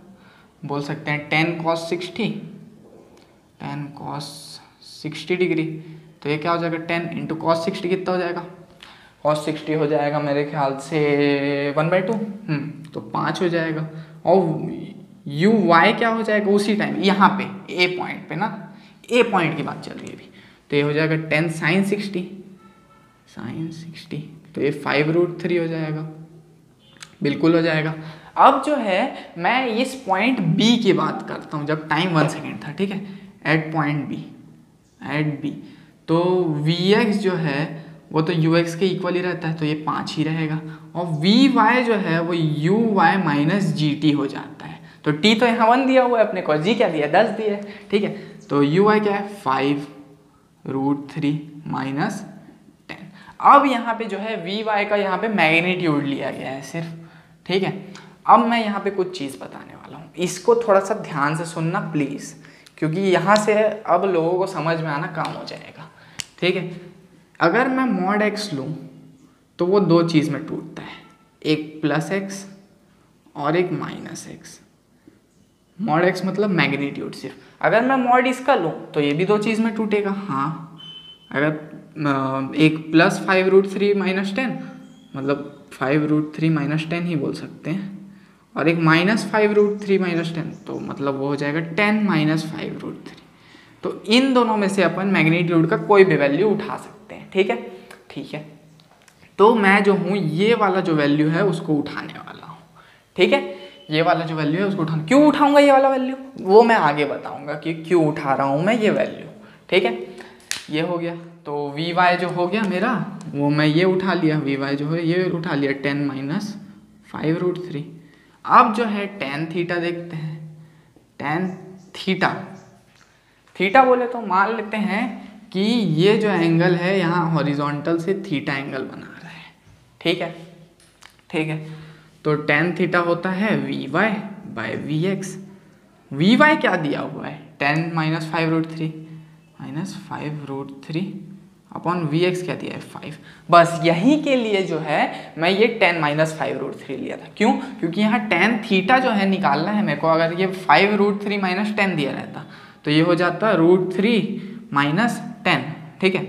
बोल सकते हैं 10 cos 60, 10 cos 60 डिग्री, तो ये क्या हो जाएगा 10 इंटू कॉस 60 कितना हो जाएगा, cos 60 हो जाएगा मेरे ख्याल से 1/2, तो 5 हो जाएगा। और यू वाई क्या हो जाएगा उसी टाइम यहाँ पे ए पॉइंट पे ना, ए पॉइंट की बात चल रही है अभी, तो ये हो जाएगा 10 sin 60, तो ये 5√3 हो जाएगा, बिल्कुल हो जाएगा। अब जो है मैं इस पॉइंट बी की बात करता हूँ जब टाइम 1 सेकेंड था, ठीक है, at point B, at B, तो Vx जो है वो तो Ux के इक्वल ही रहता है, तो ये 5 ही रहेगा, और Vy जो है वो Uy माइनस GT हो जाता है। तो T तो यहाँ 1 दिया हुआ है अपने को, G क्या दिया है 10 दिया है, ठीक है। तो Uy क्या है 5√3 माइनस 10। अब यहाँ पे जो है Vy का यहाँ पे मैग्नीट्यूड लिया गया है सिर्फ, ठीक है। अब मैं यहाँ पे कुछ चीज़ बताने वाला हूँ, इसको थोड़ा सा ध्यान से सुनना प्लीज़, क्योंकि यहाँ से अब लोगों को समझ में आना काम हो जाएगा, ठीक है। अगर मैं मॉड x लूँ तो वो दो चीज़ में टूटता है, एक +x और एक -x। मॉड x मतलब मैग्नीट्यूड सिर्फ, अगर मैं मॉड इसका लूँ तो ये भी दो चीज़ में टूटेगा, हाँ। अगर एक +5√3 - 10, मतलब 5√3 - 10 ही बोल सकते हैं, और एक -5√3 - 10, तो मतलब वो हो जाएगा 10 - 5√3। तो इन दोनों में से अपन मैग्नीट्यूड का कोई भी वैल्यू उठा सकते हैं, ठीक है, ठीक है। तो मैं जो हूँ ये वाला जो वैल्यू है उसको उठाने वाला हूँ, ठीक है। ये वाला जो वैल्यू है उसको उठाना, क्यों उठाऊंगा ये वाला वैल्यू वो मैं आगे बताऊंगा कि क्यों उठा रहा हूँ मैं ये वैल्यू, ठीक है। ये हो गया, तो Vy जो हो गया मेरा वो मैं ये उठा लिया, Vy जो है ये उठा लिया 10 - 5√3। अब जो है tan थीटा देखते हैं, tan थीटा बोले तो मान लेते हैं कि ये जो एंगल है यहाँ हॉरिजॉन्टल से थीटा एंगल बना रहा है, ठीक है, ठीक है। तो tan थीटा होता है Vy/Vx। Vy क्या दिया हुआ है 10 - 5√3 अपॉन Vx क्या दिया है 5। बस यही के लिए जो है मैं ये 10 - 5√3 लिया था, क्यों, क्योंककि यहाँ tan थीटा जो है निकालना है मेरे को। अगर ये 5√3 - 10 दिया रहता तो ये हो जाता √3 - 10, ठीक है,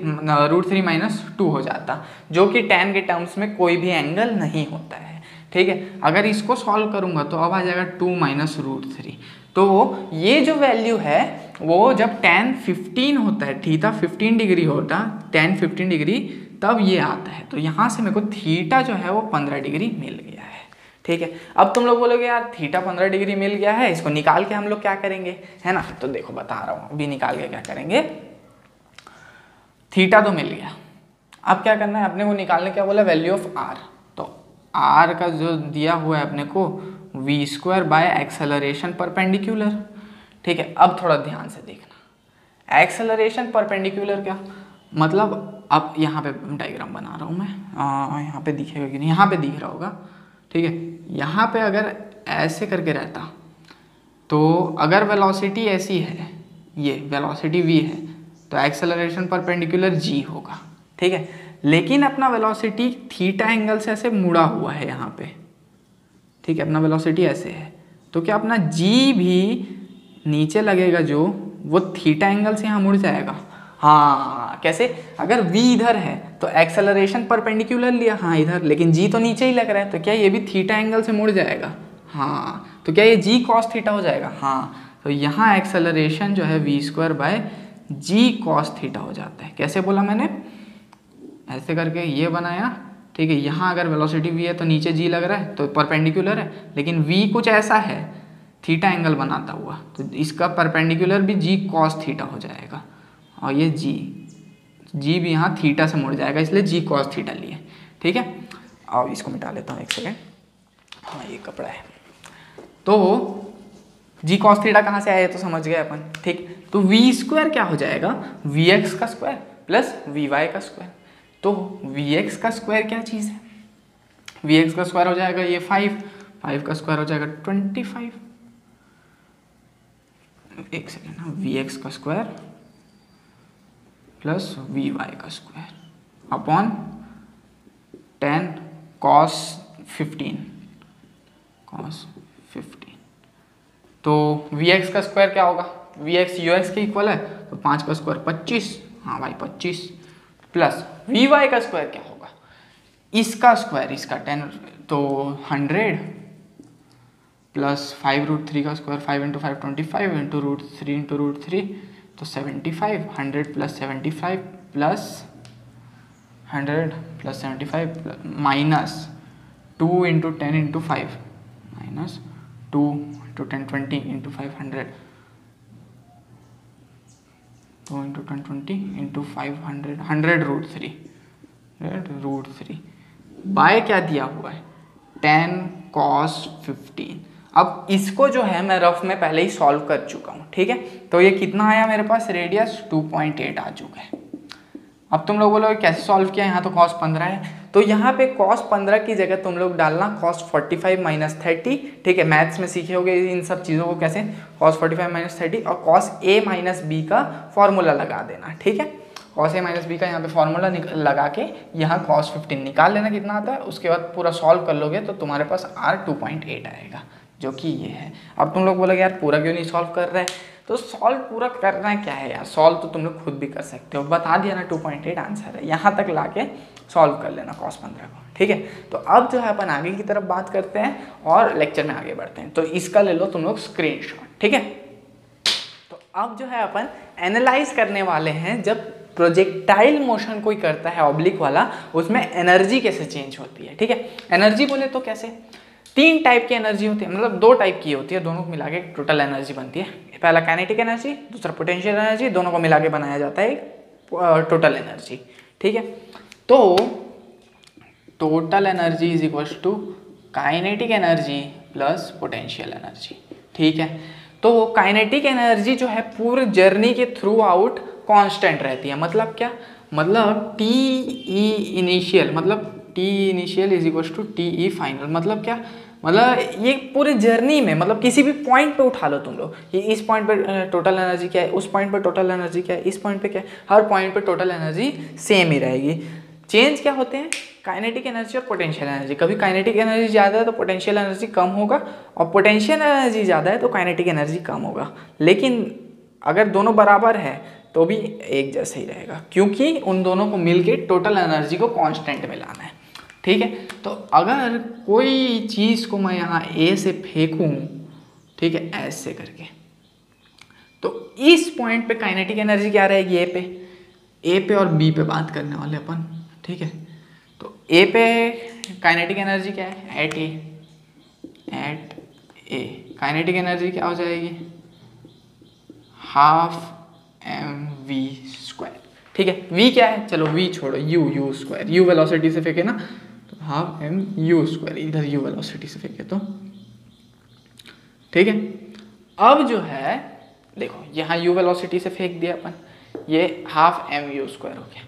√3 - 2 हो जाता, जो कि tan के टर्म्स में कोई भी एंगल नहीं होता है, ठीक है। अगर इसको सॉल्व करूंगा तो अब आ जाएगा 2 - √3। तो ये जो वैल्यू है वो जब tan 15 होता है, थीटा 15 डिग्री होता, tan 15 डिग्री, तब ये आता है। तो यहाँ से मेरे को थीटा जो है वो 15 डिग्री मिल गया है, ठीक है। अब तुम लोग बोलोगे यार थीटा 15 डिग्री मिल गया है, इसको निकाल के हम लोग क्या करेंगे, है ना। तो देखो बता रहा हूँ अभी निकाल के क्या करेंगे। थीटा तो मिल गया, अब क्या करना है अपने को, निकालने क्या बोला, वैल्यू ऑफ r। तो r का जो दिया हुआ है अपने को v² एक्सेलरेशन परपेंडिकुलर, ठीक है। अब थोड़ा ध्यान से देखना, एक्सेलरेशन परपेंडिकुलर क्या मतलब, अब यहाँ पे डायग्राम बना रहा हूँ मैं, यहाँ पे दिखेगा कि नहीं, यहाँ पे दिख रहा होगा, ठीक है। यहाँ पे अगर ऐसे करके रहता तो अगर वेलोसिटी ऐसी है, ये वेलोसिटी v है, तो एक्सेलरेशन परपेंडिकुलर g होगा, ठीक है। लेकिन अपना वेलोसिटी थीटा एंगल से ऐसे मुड़ा हुआ है यहाँ पे, ठीक है, अपना वेलोसिटी ऐसे है, तो क्या अपना जी भी नीचे लगेगा जो वो थीटा एंगल से यहाँ मुड़ जाएगा। हाँ कैसे, अगर v इधर है तो एक्सेलरेशन परपेंडिकुलर लिया, हाँ इधर, लेकिन g तो नीचे ही लग रहा है, तो क्या ये भी थीटा एंगल से मुड़ जाएगा। हाँ तो क्या ये g cos थीटा हो जाएगा। हाँ तो यहाँ एक्सेलरेशन जो है v² bye g cos theta हो जाता है। कैसे बोला मैंने, ऐसे करके ये बनाया, ठीक है, यहाँ अगर वेलोसिटी v है तो नीचे g लग रहा है तो परपेंडिकुलर है, लेकिन v कुछ ऐसा है थीटा एंगल बनाता हुआ, तो इसका परपेंडिकुलर भी g cos थीटा हो जाएगा, और ये g भी यहाँ थीटा से मुड़ जाएगा, इसलिए g cos थीटा लिए। ठीक है, और इसको मिटा लेता हूँ एक सेकेंड। हाँ ये कपड़ा है, तो g cos थीटा कहाँ से आया तो समझ गए अपन। ठीक, तो v² क्या हो जाएगा, vx का स्क्वायर प्लस vy का स्क्वायर। तो vx का स्क्वायर क्या चीज़ है, vx का स्क्वायर हो जाएगा ये 5 का स्क्वायर हो जाएगा 25, एक सेकेंड, vx का स्क्वायर प्लस vy का स्क्वायर अपॉन 10 cos 15। तो vx का स्क्वायर क्या होगा, vx ux के इक्वल है, तो 5 का स्क्वायर 25, हाँ भाई 25, प्लस vy का स्क्वायर क्या होगा, इसका स्क्वायर, इसका 10 तो 100 प्लस 5√3 का स्क्वायर, 5 × 5 25 इंटू √3 तो 75, 100 plus 75 plus 100 plus 75 minus 2 × 10 × 5 minus 2 × 10 20 × 500, 2 × 10 20 × 500 100√3 bye क्या दिया हुआ है 10 cos 15। अब इसको जो है मैं रफ में पहले ही सॉल्व कर चुका हूँ। ठीक है, तो ये कितना आया मेरे पास, रेडियस 2.8 आ चुका है। अब तुम लोग बोलोगे कैसे सॉल्व किया, यहाँ तो cos 15 है, तो यहाँ पे cos 15 की जगह तुम लोग डालना cos 45 - 30। ठीक है, मैथ्स में सीखे होगे इन सब चीज़ों को कैसे, cos 45 - 30 और cos a - b का फॉर्मूला लगा देना। ठीक है, cos a - b का यहाँ पे फॉर्मूला लगा के यहाँ cos 15 निकाल लेना कितना आता है, उसके बाद पूरा सॉल्व कर लोगे तो तुम्हारे पास r 2.8 आएगा, जो कि ये है। अब तुम लोग बोलोगे यार पूरा क्यों नहीं सॉल्व कर रहे हैं, तो सॉल्व पूरा करना क्या है यार, सॉल्व तो तुम लोग खुद भी कर सकते हो, बता दिया ना 2.8 आंसर है, यहाँ तक लाके सॉल्व कर लेना cos 15 को। ठीक है, तो अब जो है अपन आगे की तरफ बात करते हैं और लेक्चर में आगे बढ़ते हैं। तो इसका ले लो तुम लोग स्क्रीनशॉट। ठीक है, तो अब जो है अपन एनालाइज करने वाले हैं, जब प्रोजेक्टाइल मोशन कोई करता है ऑब्लिक वाला, उसमें एनर्जी कैसे चेंज होती है। ठीक है, एनर्जी बोले तो कैसे, 3 टाइप की एनर्जी होती है, मतलब 2 टाइप की होती है, दोनों को मिला के टोटल एनर्जी बनती है। पहला काइनेटिक एनर्जी, दूसरा पोटेंशियल एनर्जी, दोनों को मिला के बनाया जाता है एक टोटल एनर्जी। ठीक है, तो total energy is equal to kinetic energy plus potential energy. ठीक है, तो काइनेटिक एनर्जी जो है पूरे जर्नी के थ्रू आउट कांस्टेंट रहती है। मतलब क्या, मतलब टी ई इनिशियल, मतलब T initial is equal to T E final. मतलब क्या, मतलब ये पूरे जर्नी में, मतलब किसी भी पॉइंट पे उठा लो तुम लोग, ये इस पॉइंट पे टोटल एनर्जी क्या है, उस पॉइंट पे टोटल एनर्जी क्या है, इस पॉइंट पे क्या है, हर पॉइंट पे टोटल एनर्जी सेम ही रहेगी। चेंज क्या होते हैं, काइनेटिक एनर्जी और पोटेंशियल एनर्जी। कभी काइनेटिक एनर्जी ज़्यादा है तो पोटेंशियल एनर्जी कम होगा, और पोटेंशियल एनर्जी ज़्यादा है तो काइनेटिक एनर्जी कम होगा। लेकिन अगर दोनों बराबर है तो भी एक जैसे ही रहेगा, क्योंकि उन दोनों को मिलके टोटल एनर्जी को कांस्टेंट में लाना है। ठीक है, तो अगर कोई चीज़ को मैं यहाँ ए से फेंकूँ, ठीक है, ऐसे करके, तो इस पॉइंट पे काइनेटिक एनर्जी क्या रहेगी, ए पे और बी पे बात करने वाले अपन। ठीक है, तो ए पे काइनेटिक एनर्जी क्या है, एट ए काइनेटिक एनर्जी क्या हो जाएगी, ½ mv²। ठीक है, v क्या है, चलो v छोड़ो, u², u वेलोसिटी से फेंके ना, तो ½ mu², इधर u वेलोसिटी से फेंके तो। ठीक है, अब जो है देखो यहाँ u वेलोसिटी से फेंक दिया अपन, ये ½ mu² हो गया।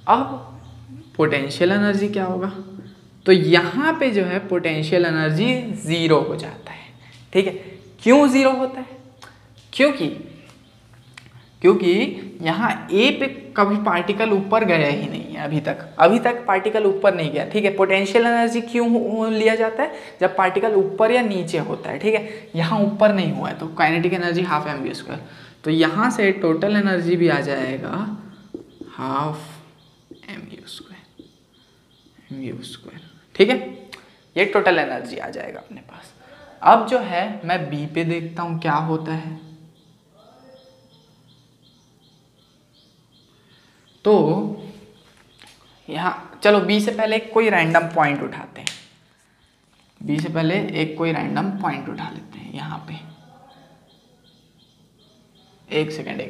अब पोटेंशियल एनर्जी क्या होगा, तो यहाँ पे जो है पोटेंशियल एनर्जी 0 हो जाता है। ठीक है, क्यों 0 होता है, क्योंकि यहाँ ए पे कभी पार्टिकल ऊपर गया ही नहीं है। है अभी तक पार्टिकल ऊपर नहीं गया, ठीक है। पोटेंशियल एनर्जी क्यों लिया जाता है, जब पार्टिकल ऊपर या नीचे होता है, ठीक है। यहाँ ऊपर नहीं हुआ है तो काइनेटिक एनर्जी हाफ mv²। तो यहाँ से टोटल एनर्जी भी आ जाएगा हाफ mv², ठीक है। ये टोटल एनर्जी आ जाएगा अपने पास। अब जो है मैं बी पे देखता हूँ क्या होता है। तो यहाँ चलो बी से पहले कोई रैंडम पॉइंट उठाते हैं, बी से पहले एक कोई रैंडम पॉइंट उठा लेते हैं यहाँ पे। एक सेकेंड।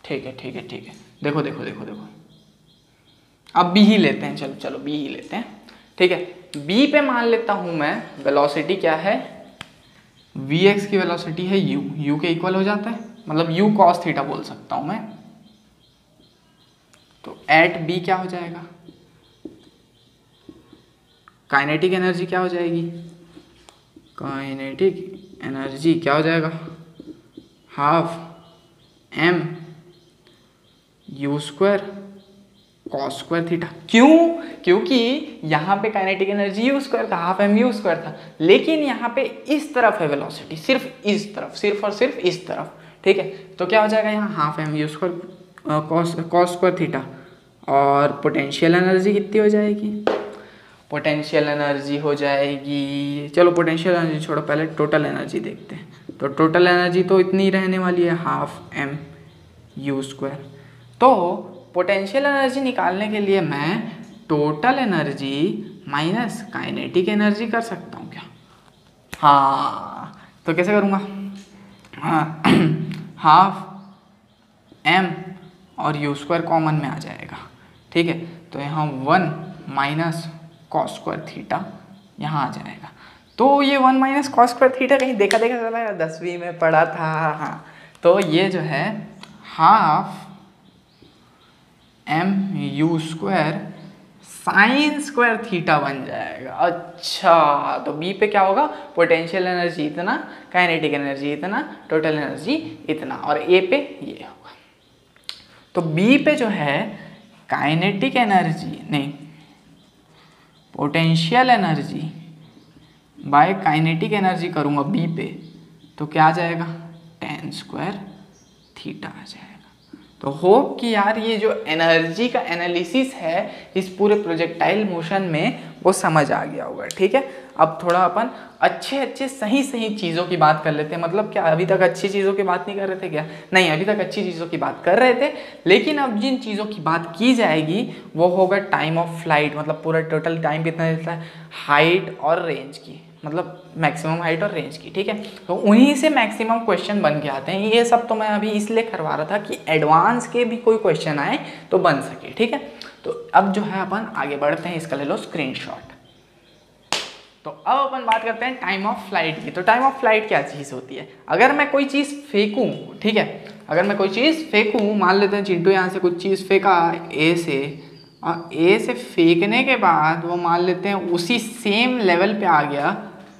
ठीक है। देखो अब बी ही लेते हैं, चलो बी ही लेते हैं, ठीक है। बी पे मान लेता हूं मैं वेलोसिटी क्या है, vx की वेलोसिटी है u के इक्वल हो जाता है, मतलब u cos थीटा बोल सकता हूं मैं। तो एट बी क्या हो जाएगा, काइनेटिक एनर्जी क्या हो जाएगी, काइनेटिक एनर्जी क्या हो जाएगा, half m u² cos² theta. क्योंकि यहाँ पे काइनेटिक एनर्जी u² था, हाफ m u² था, लेकिन यहाँ पे इस तरफ है वेलोसिटी, सिर्फ इस तरफ, सिर्फ और सिर्फ इस तरफ, ठीक है। तो क्या हो जाएगा यहाँ half m u² cos² theta. और पोटेंशियल एनर्जी कितनी हो जाएगी, पोटेंशियल एनर्जी हो जाएगी, चलो पोटेंशियल एनर्जी छोड़ो, पहले टोटल एनर्जी देखते हैं। तो टोटल एनर्जी तो इतनी रहने वाली है हाफ m u²। तो पोटेंशियल एनर्जी निकालने के लिए मैं total energy minus kinetic energy कर सकता हूँ क्या, हाँ। तो कैसे करूँगा, हाफ m और u² कॉमन में आ जाएगा, ठीक है। तो यहाँ 1 माइनस cos² थीटा यहाँ आ जाएगा। तो ये 1 माइनस cos² थीटा कहीं देखा चला यार, 10वीं में पढ़ा था, हाँ। तो ये जो है half m u² sin² theta बन जाएगा। अच्छा, तो बी पे क्या होगा, पोटेंशियल एनर्जी इतना, काइनेटिक एनर्जी इतना, टोटल एनर्जी इतना, और ए पे ये होगा। तो बी पे जो है काइनेटिक एनर्जी नहीं, potential energy by kinetic energy करूँगा बी पे, तो क्या आ जाएगा, tan² थीटा आ जाएगा। तो होप कि यार ये जो एनर्जी का एनालिसिस है इस पूरे प्रोजेक्टाइल मोशन में वो समझ आ गया होगा, ठीक है। अब थोड़ा अपन अच्छे सही चीज़ों की बात कर लेते हैं। मतलब क्या अभी तक अच्छी चीज़ों की बात नहीं कर रहे थे क्या, नहीं, अभी तक अच्छी चीज़ों की बात कर रहे थे, लेकिन अब जिन चीज़ों की बात की जाएगी वो होगा टाइम ऑफ फ्लाइट, मतलब पूरा टोटल टाइम कितना देता है, हाइट और रेंज की, मतलब मैक्सिमम हाइट और रेंज की, ठीक है। तो उन्हीं से मैक्सिमम क्वेश्चन बन के आते हैं। ये सब तो मैं अभी इसलिए करवा रहा था कि एडवांस के भी कोई क्वेश्चन आए तो बन सके, ठीक है। तो अब जो है अपन आगे बढ़ते हैं, इसका ले लो स्क्रीनशॉट। तो अब अपन बात करते हैं टाइम ऑफ फ्लाइट की। तो टाइम ऑफ फ्लाइट क्या चीज़ होती है, अगर मैं कोई चीज़ फेंकूँ, ठीक है, अगर मैं कोई चीज़ फेंकूँ, मान लेते हैं चिंटू यहाँ से कुछ चीज़ फेंका ए से, और ए से फेंकने के बाद वो मान लेते हैं उसी सेम लेवल पे आ गया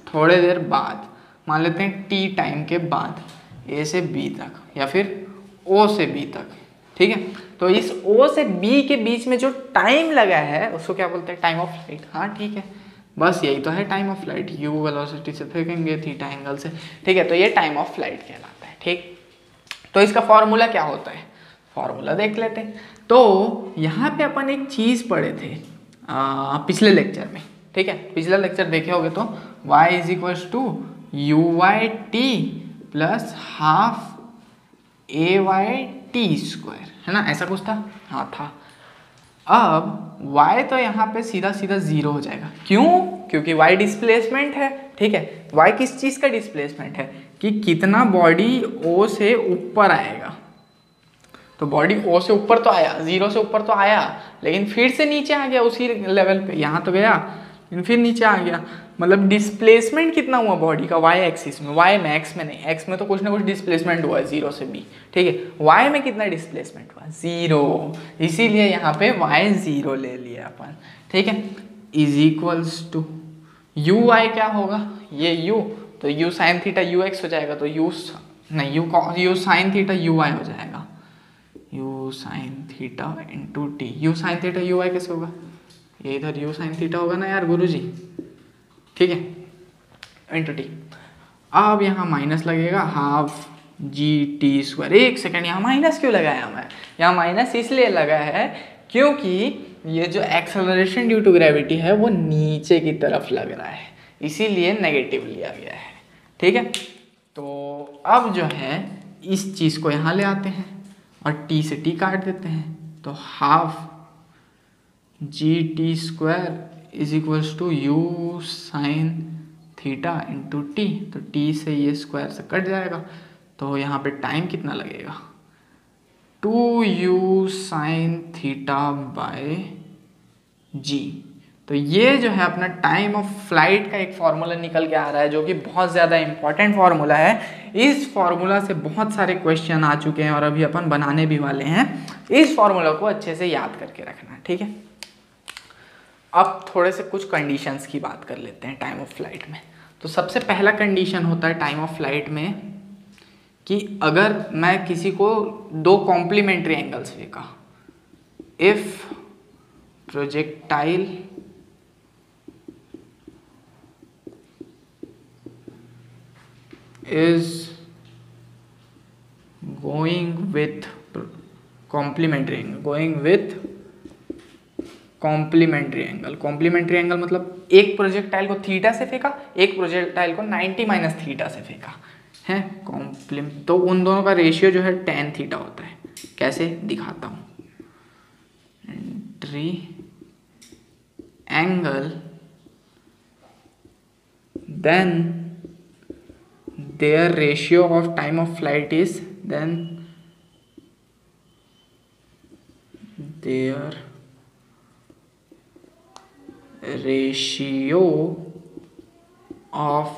थोड़े देर बाद, मान लेते हैं टी टाइम के बाद, ए से बी तक या फिर ओ से बी तक, ठीक है। तो इस ओ से बी के बीच में जो टाइम लगा है उसको क्या बोलते हैं, टाइम ऑफ फ्लाइट, हाँ ठीक है। बस यही तो है time of flight, you velocity से फेंकेंगे थीटा एंगल से, ठीक है। तो ये टाइम ऑफ फ्लाइट कहलाता है, ठीक। तो इसका फॉर्मूला क्या होता है, फॉर्मूला देख लेते हैं। तो यहाँ पे अपन एक चीज़ पढ़े थे पिछले लेक्चर में, ठीक है। पिछला लेक्चर देखे होगे तो y is equals to you Y T plus half A Y T square, है ना, ऐसा कुछ था, हाँ था। अब y तो यहाँ पे सीधा 0 हो जाएगा, क्यों, क्योंकि y डिस्प्लेसमेंट है, ठीक है। y किस चीज़ का डिस्प्लेसमेंट है, कि कितना बॉडी o से ऊपर आएगा। तो बॉडी o से ऊपर तो आया, 0 से ऊपर तो आया, लेकिन फिर से नीचे आ गया उसी लेवल पे, यहाँ तो गया लेकिन फिर नीचे आ गया। मतलब डिस्प्लेसमेंट कितना हुआ बॉडी का y एक्सिस में, y में, x में नहीं, x में तो कुछ ना कुछ डिस्प्लेसमेंट हुआ है 0 से b, ठीक है। y में कितना डिस्प्लेसमेंट हुआ, 0, इसीलिए यहाँ पे y 0 ले लिया अपन, ठीक है। Is equals to u i क्या होगा, ये यू, तो u sine theta u x हो जाएगा, तो यू नहीं u sine theta u i हो जाएगा, u sine theta into t. U sine theta u i कैसे होगा, ये इधर यू साइन थीटा होगा ना यार गुरुजी, ठीक है, इंटू टी। अब यहाँ माइनस लगेगा, हाफ जी टी स्क्वायर। एक सेकेंड, यहाँ माइनस क्यों लगाया मैं, यहाँ माइनस इसलिए लगा है क्योंकि ये जो एक्सेलरेशन ड्यू टू ग्रेविटी है वो नीचे की तरफ लग रहा है, इसीलिए नेगेटिव लिया गया है, ठीक है। तो अब जो है इस चीज़ को यहाँ ले आते हैं और टी से टी काट देते हैं, तो half G T square is equals to you sine theta into T. तो टी से ये स्क्वायर से कट जाएगा, तो यहाँ पे टाइम कितना लगेगा, 2u sine theta by g. तो ये जो है अपना टाइम ऑफ फ्लाइट का एक फार्मूला निकल के आ रहा है, जो कि बहुत ज़्यादा इंपॉर्टेंट फार्मूला है। इस फार्मूला से बहुत सारे क्वेश्चन आ चुके हैं और अभी अपन बनाने भी वाले हैं। इस फार्मूला को अच्छे से याद करके रखना, ठीक है। अब थोड़े से कुछ कंडीशंस की बात कर लेते हैं टाइम ऑफ फ्लाइट में। तो सबसे पहला कंडीशन होता है टाइम ऑफ फ्लाइट में कि अगर मैं किसी को दो कॉम्प्लीमेंट्री एंगल्स फेंका, if projectile is going with complementary angle, complementary angle मतलब एक प्रोजेक्टाइल को थीटा से फेंका, एक प्रोजेक्टाइल को 90 माइनस थीटा से फेंका है तो उन दोनों का रेशियो जो है tan थीटा होता है। कैसे दिखाता हूँ, entry angle then their ratio of time of flight is then their ratio of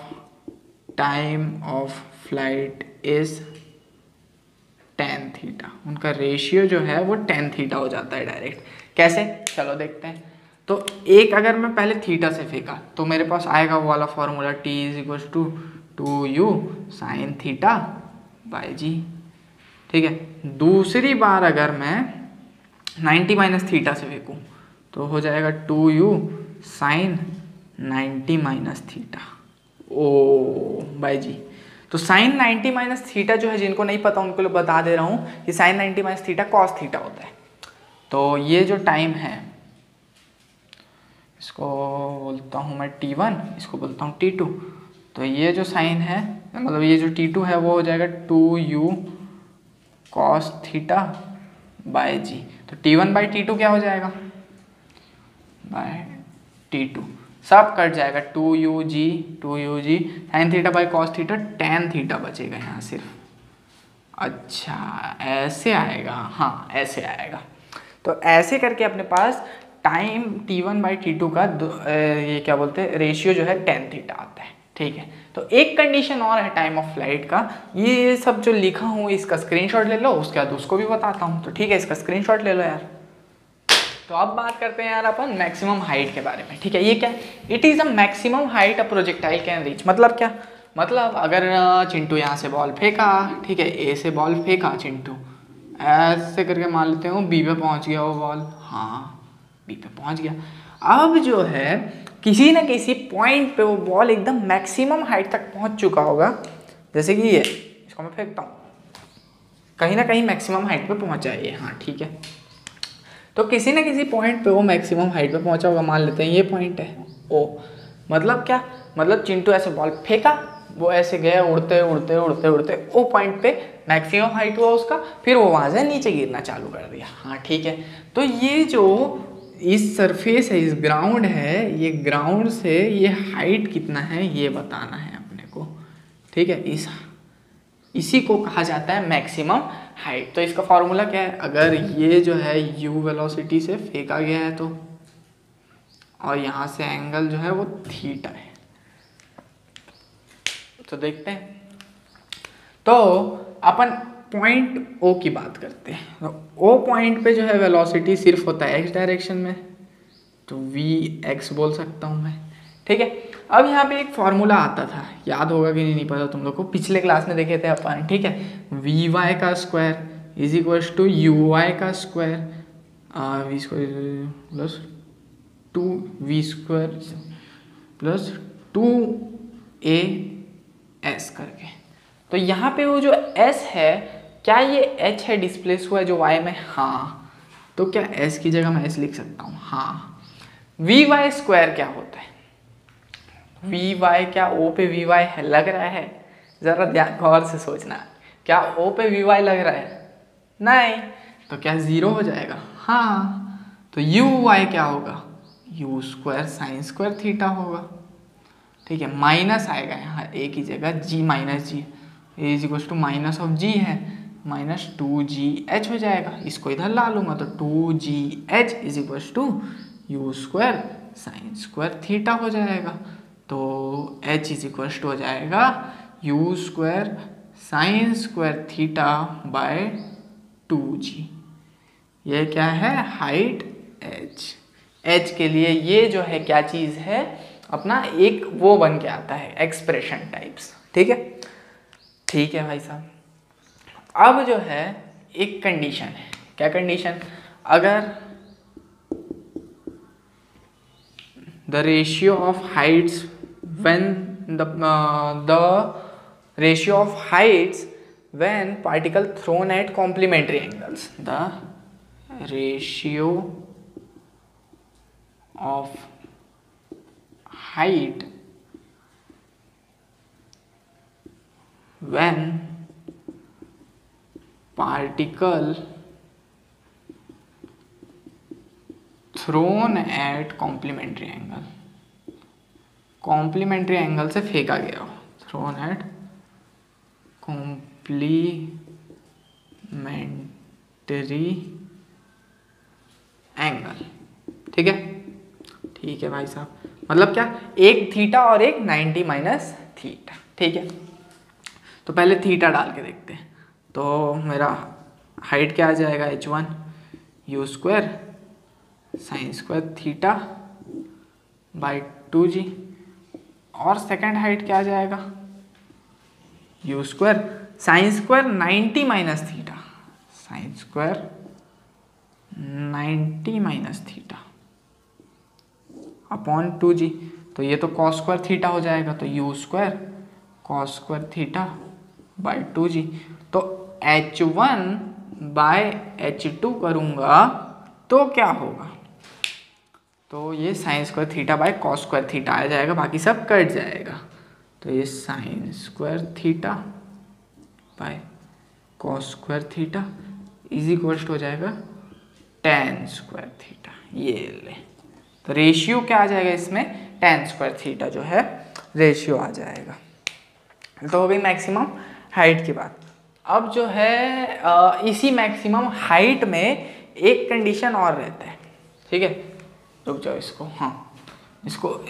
time of flight is tan theta. उनका रेशियो जो है वो tan थीटा हो जाता है डायरेक्ट। कैसे, चलो देखते हैं। तो एक अगर मैं पहले थीटा से फेंका तो मेरे पास आएगा वो वाला formula t is equal to 2u sine theta by g, ठीक है। दूसरी बार अगर मैं 90 माइनस थीटा से फेंकूँ तो हो जाएगा 2u साइन 90 माइनस थीटा ओ बाय जी। तो साइन 90 माइनस थीटा जो है, जिनको नहीं पता उनको लिए बता दे रहा हूँ कि sine 90 minus theta cos theta होता है। तो ये जो टाइम है इसको बोलता हूँ मैं t1, इसको बोलता हूँ t2। तो ये जो साइन है मतलब ये जो t2 है वो हो जाएगा 2u cos theta by g. तो t1 बाई t2 क्या हो जाएगा, बाय t2 सब कट जाएगा, 2u sine theta by cos theta tan theta बचेगा यहाँ सिर्फ। अच्छा ऐसे आएगा, हाँ ऐसे आएगा। तो ऐसे करके अपने पास टाइम t1 बाई t2 का ये क्या बोलते हैं रेशियो जो है tan थीटा आता है, ठीक है। तो एक कंडीशन और है टाइम ऑफ फ्लाइट का, ये सब जो लिखा हूँ इसका स्क्रीनशॉट ले लो, उसके बाद उसको भी बताता हूँ। तो ठीक है, इसका स्क्रीनशॉट ले लो यार। तो अब बात करते हैं यार अपन मैक्सिमम हाइट के बारे में, ठीक है। ये क्या है, it is a maximum height a projectile can reach. मतलब क्या, मतलब अगर चिंटू यहाँ से बॉल फेंका, ठीक है, ए से बॉल फेंका चिंटू, ऐसे करके मान लेते हो बी पे पहुँच गया वो बॉल, हाँ बी पे पहुँच गया। अब जो है किसी न किसी पॉइंट पे वो बॉल एकदम मैक्सिमम हाइट तक पहुंच चुका होगा, जैसे कि ये इसको मैं फेंकता हूँ, कहीं ना कहीं मैक्सिमम हाइट पे पहुंचा है ये, हाँ ठीक है। तो किसी न किसी पॉइंट पे वो मैक्सिमम हाइट पे पहुंचा होगा, मान लेते हैं ये पॉइंट है ओ। मतलब क्या, मतलब चिंटू ऐसे बॉल फेंका, वो ऐसे गया उड़ते उड़ते उड़ते उड़ते वो पॉइंट पे मैक्सिमम हाइट हुआ उसका, फिर वो वहाँ से नीचे गिरना चालू कर दिया, हाँ ठीक है। तो ये जो इस सरफेस है, इस ग्राउंड है, ये ग्राउंड से ये हाइट कितना है ये बताना है अपने को, ठीक है। इसी को कहा जाता है मैक्सिमम हाइट। तो इसका फॉर्मूला क्या है, अगर ये जो है u वेलोसिटी से फेंका गया है तो, और यहाँ से एंगल जो है वो थीटा है, तो देखते हैं। तो अपन पॉइंट ओ की बात करते हैं। तो ओ पॉइंट पे जो है वेलोसिटी सिर्फ होता है x डायरेक्शन में, तो वी एक्स बोल सकता हूँ मैं, ठीक है। अब यहाँ पे एक फॉर्मूला आता था, याद होगा कि नहीं पता तुम लोग को, पिछले क्लास में देखे थे अपन, ठीक है। वी वाई का square is equal to you Y का square, v square plus 2v² plus 2as करके। तो यहाँ पे वो जो s है, क्या ये h है डिस्प्लेस हुआ है जो y में? हाँ। तो क्या s की जगह मैं s लिख सकता हूँ? हाँ। वी वाई स्क्वायर क्या होता है? वी वाई, क्या o पे वी वाई है लग रहा है? जरा ध्यान गौर से सोचना, क्या o पे वी वाई लग रहा है? नहीं। तो क्या 0 हो जाएगा? हाँ। तो यू वाई क्या होगा? You square sine square theta होगा, ठीक है। माइनस आएगा यहाँ a की जगह, g minus G, A is equal to minus of g है, माइनस 2gh हो जाएगा। इसको इधर ला लूंगा तो 2gh is equal to you square sine square theta हो जाएगा। तो h इज इक्वल टू हो जाएगा you square sine square theta by 2g। ये क्या है? हाइट h के लिए ये जो है क्या चीज़ है अपना, एक वो बन के आता है एक्सप्रेशन टाइप्स, ठीक है। ठीक है भाई साहब। अब जो है एक कंडीशन है, क्या कंडीशन? अगर the ratio of heights when the ratio of heights when particle thrown at complementary angles, the ratio of height when particle thrown at complementary angle, complementary angle से फेंका गया हो, थ्रोन एट कॉम्प्लीमेंट्री एंगल, ठीक है। ठीक है भाई साहब, मतलब क्या? एक थीटा और एक 90 माइनस थीटा, ठीक है। तो पहले थीटा डाल के देखते हैं। तो मेरा हाइट क्या आ जाएगा? h1 you square sine square theta by 2g, और सेकेंड हाइट क्या आ जाएगा? You square sine square 90 minus theta, sine square 90 minus theta upon 2g। तो ये तो कॉस स्क्वायर थीटा हो जाएगा, तो u square cos square theta by 2g। तो h1 बाय h2 करूँगा तो क्या होगा? तो ये sine square theta by cos square theta आ जाएगा, बाकी सब कट जाएगा। तो ये sine square theta by cos square theta is equal हो जाएगा टेन स्क्वायर थीटा। ये ले, तो रेशियो क्या आ जाएगा इसमें? टेन स्क्वायर थीटा जो है रेशियो आ जाएगा। तो हो गई मैक्सिमम हाइट की बात। अब जो है इसी मैक्सिमम हाइट में एक कंडीशन और रहता है, ठीक है। रुक जाओ इसको, हाँ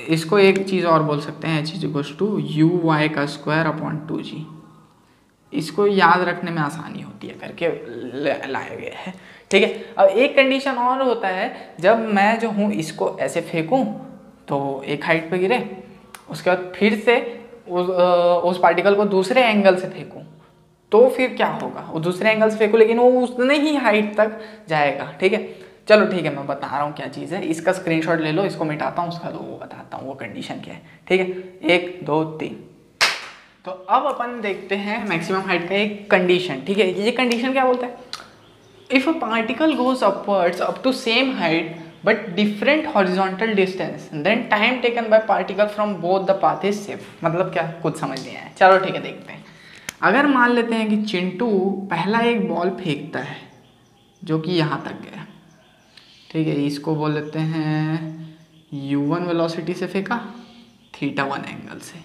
इसको एक चीज़ और बोल सकते हैं, h is equal to you Y का स्क्वायर अपॉन 2g। इसको याद रखने में आसानी होती है करके लाया गया है, ठीक है। अब एक कंडीशन और होता है, जब मैं जो हूँ इसको ऐसे फेंकूँ तो एक हाइट पे गिरे, उसके बाद फिर से उस पार्टिकल को दूसरे एंगल से फेंकूँ तो फिर क्या होगा? वो दूसरे एंगल से फेंकूँ लेकिन वो उतने ही हाइट तक जाएगा, ठीक है। चलो ठीक है, मैं बता रहा हूँ क्या चीज़ है। इसका स्क्रीनशॉट ले लो, इसको मिटाता हूँ, उसका वो बताता हूँ वो कंडीशन क्या है, ठीक है। 1 2 3। तो अब अपन देखते हैं मैक्सिमम हाइट का एक कंडीशन, ठीक है। ये कंडीशन क्या बोलता है? If a particle goes upwards up to same height but different horizontal distance then time taken by particle from both the path is same. मतलब क्या? कुछ समझ नहीं आया, चलो ठीक है देखते हैं। अगर मान लेते हैं कि चिंटू पहला एक बॉल फेंकता है जो कि यहाँ तक गया, ठीक है। इसको बोल लेते हैं u1 वेलोसिटी से फेंका θ1 एंगल से,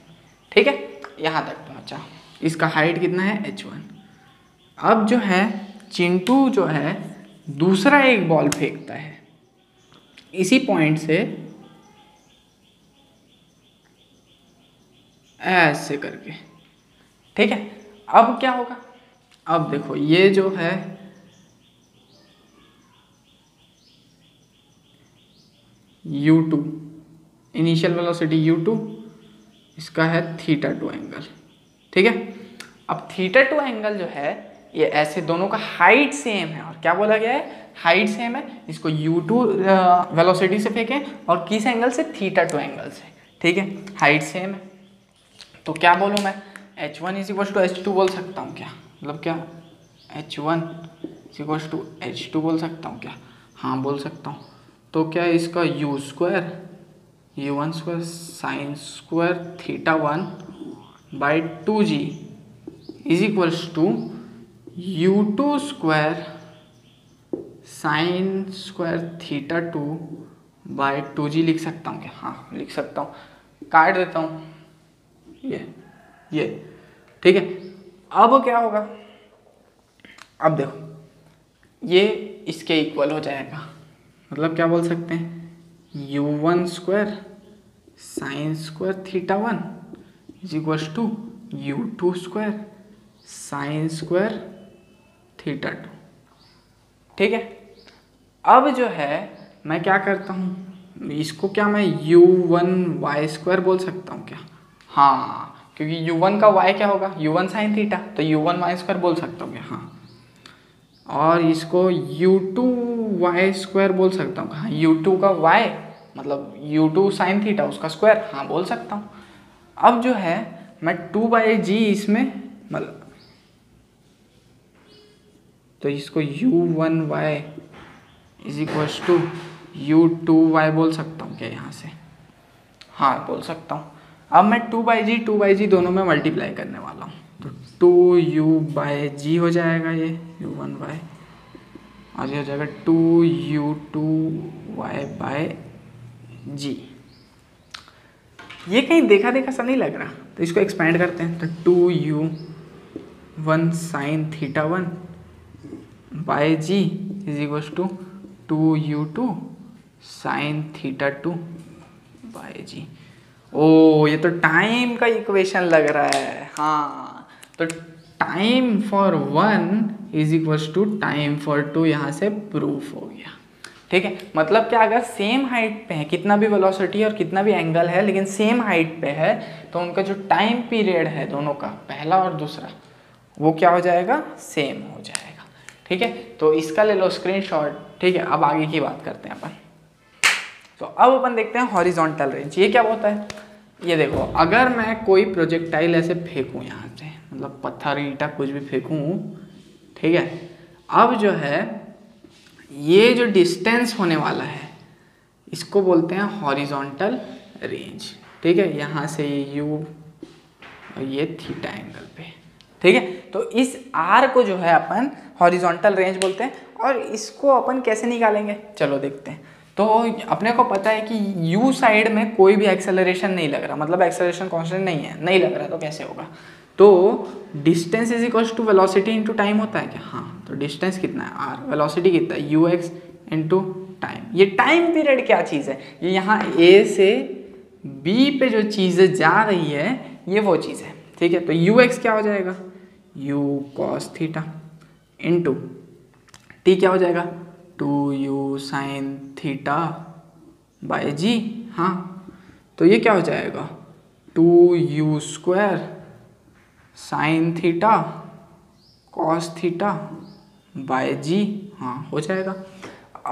ठीक है, यहाँ तक पहुँचा। इसका हाइट कितना है? h1। अब जो है चिंटू जो है दूसरा एक बॉल फेंकता है इसी पॉइंट से ऐसे करके, ठीक है। अब क्या होगा? अब देखो ये जो है u2 इनिशियल वेलोसिटी u2 इसका है θ2 एंगल, ठीक है। अब θ2 एंगल जो है ये ऐसे दोनों का हाइट सेम है, और क्या बोला गया है, हाइट सेम है। इसको u2 वेलोसिटी से फेंकें और किस एंगल से, θ2 एंगल से, ठीक है, हाइट सेम है। तो क्या बोलूँ मैं, h1 = h2 बोल सकता हूँ क्या, मतलब क्या h1 = h2 बोल सकता हूँ क्या, हाँ बोल सकता हूँ। तो क्या इसका u1² sin² θ1 /2g = u2² sin² θ2 /2g लिख सकता हूँ क्या, हाँ लिख सकता हूँ, काट देता हूँ ये, ठीक है। अब क्या होगा, अब देखो ये इसके इक्वल हो जाएगा, मतलब क्या बोल सकते हैं, u1² sin² θ1 = u2² sin² θ2, ठीक है। अब जो है मैं क्या करता हूँ, इसको क्या मैं u1y² बोल सकता हूँ क्या, हाँ क्योंकि u1 का y क्या होगा, u1 sin θ, तो u1y² बोल सकता हूँ क्या, हाँ। और इसको u2y² बोल सकता हूँ, हाँ u2 का y मतलब u2 sin θ उसका स्क्वायर, हाँ बोल सकता हूँ। अब जो है मैं 2/g इसमें मतलब, तो इसको u1y = u2y बोल सकता हूँ क्या यहाँ से, हाँ बोल सकता हूँ। अब मैं 2/g दोनों में मल्टीप्लाई करने वाला हूँ, तो 2u/g हो जाएगा ये u1y, और ये हो जाएगा 2u2y/g। ये कहीं देखा देखा सा नहीं लग रहा, तो इसको एक्सपेंड करते हैं, तो 2u1 sin θ1 /g = 2u2 sin θ2 /g। ओ ये तो टाइम का इक्वेशन लग रहा है, हाँ तो टाइम फॉर 1 = टाइम फॉर 2 यहाँ से प्रूफ हो गया, ठीक है। मतलब क्या, अगर सेम हाइट पे है, कितना भी वेलोसिटी और कितना भी एंगल है लेकिन सेम हाइट पे है, तो उनका जो टाइम पीरियड है दोनों का, पहला और दूसरा, वो क्या हो जाएगा, सेम हो जाएगा, ठीक है। तो इसका ले लो स्क्रीनशॉट, ठीक है। अब आगे की बात करते हैं अपन। तो अब अपन देखते हैं हॉरिजॉन्टल रेंज, ये क्या होता है। ये देखो, अगर मैं कोई प्रोजेक्टाइल ऐसे फेंकूँ यहाँ से, मतलब पत्थर ईंटा कुछ भी फेंकूँ, ठीक है। अब जो है ये जो डिस्टेंस होने वाला है इसको बोलते हैं हॉरिजॉन्टल रेंज, ठीक है। यहाँ से ये u और ये थीटा एंगल पे, ठीक है। तो इस r को जो है अपन हॉरिजॉन्टल रेंज बोलते हैं, और इसको अपन कैसे निकालेंगे, चलो देखते हैं। तो अपने को पता है कि u साइड में कोई भी एक्सेलरेशन नहीं लग रहा, मतलब एक्सेलरेशन कांस्टेंट नहीं लग रहा, तो कैसे होगा, तो डिस्टेंस = वेलोसिटी इंटू टाइम होता है क्या, हाँ। तो डिस्टेंस कितना है r, वेलोसिटी कितना है ux इंटू टाइम। ये टाइम पीरियड क्या चीज़ है, ये यहाँ a से b पे जो चीज़ें जा रही है ये वो चीज़ है, ठीक है। तो ux क्या हो जाएगा, u cos θ इंटू t क्या हो जाएगा, 2u sin θ/g, हाँ। तो ये क्या हो जाएगा, 2u² sin θ cos θ/g, हाँ हो जाएगा।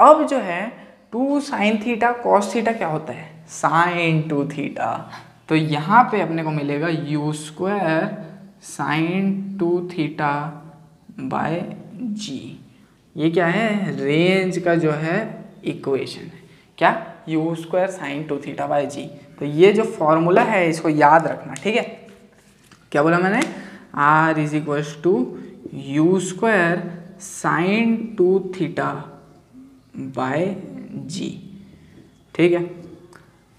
अब जो है 2 sin θ cos θ क्या होता है, sin 2θ, तो यहाँ पे अपने को मिलेगा u² sin 2θ/g। ये क्या है, रेंज का जो है इक्वेशन है, क्या, u² sin 2θ/g। तो ये जो फॉर्मूला है इसको याद रखना, ठीक है। क्या बोला मैंने, r = u² sin 2θ/g, ठीक है।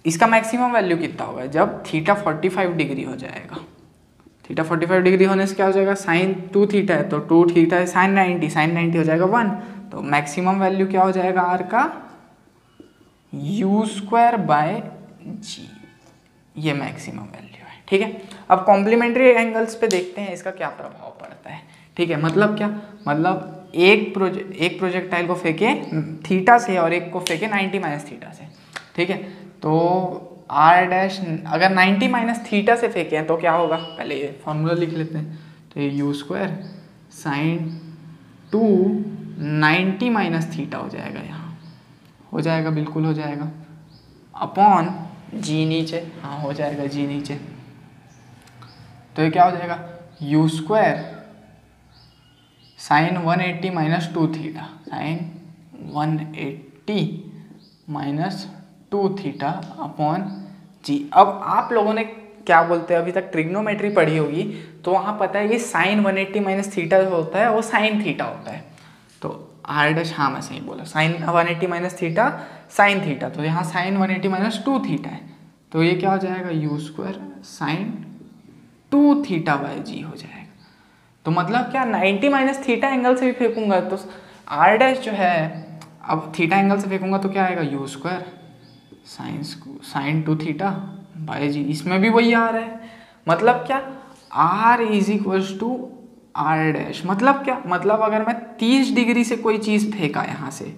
इसका मैक्सिमम वैल्यू कितना होगा, जब थीटा 45 डिग्री हो जाएगा। थीटा 45 डिग्री होने से क्या हो जाएगा, साइन 2θ है तो 2θ है साइन 90 हो जाएगा 1, तो मैक्सिमम वैल्यू क्या हो जाएगा r का, u²/g, ये मैक्सिमम वैल्यू है, ठीक है। अब कॉम्प्लीमेंट्री एंगल्स पे देखते हैं इसका क्या प्रभाव पड़ता है, ठीक है। मतलब क्या, मतलब एक प्रोजेक्टाइल को फेंके थीटा से और एक को फेंके 90 - θ से, ठीक है। तो आर डैश अगर 90 माइनस थीटा से फेंके हैं तो क्या होगा, पहले ये फॉर्मूला लिख लेते हैं। तो ये you square sine 2 90 minus theta हो जाएगा, यहाँ हो जाएगा, बिल्कुल हो जाएगा, अपॉन जी नीचे, हाँ हो जाएगा जी नीचे। तो ये क्या हो जाएगा, you square sine 180 minus 2 theta, sine 180 minus 2 theta upon g. अब आप लोगों ने क्या बोलते हैं, अभी तक ट्रिग्नोमेट्री पढ़ी होगी, तो वहाँ पता है कि साइन 180 माइनस थीटा होता है वो साइन थीटा होता है। तो आर डैश, हाँ मैं सही बोला, sine 180 minus theta sine theta, तो यहाँ साइन 180 माइनस 2 थीटा है, तो ये क्या हो जाएगा, you square sine 2 theta by g हो जाएगा। तो मतलब क्या, 90 माइनस थीटा एंगल से भी फेंकूंगा तो आर डैश जो है, अब थीटा एंगल से फेंकूंगा तो क्या आएगा, u square sine 2 theta by g, इसमें भी वही आ रहा है। मतलब क्या, R is equals to R dash, मतलब क्या, मतलब अगर मैं 30 डिग्री से कोई चीज़ फेंका यहाँ से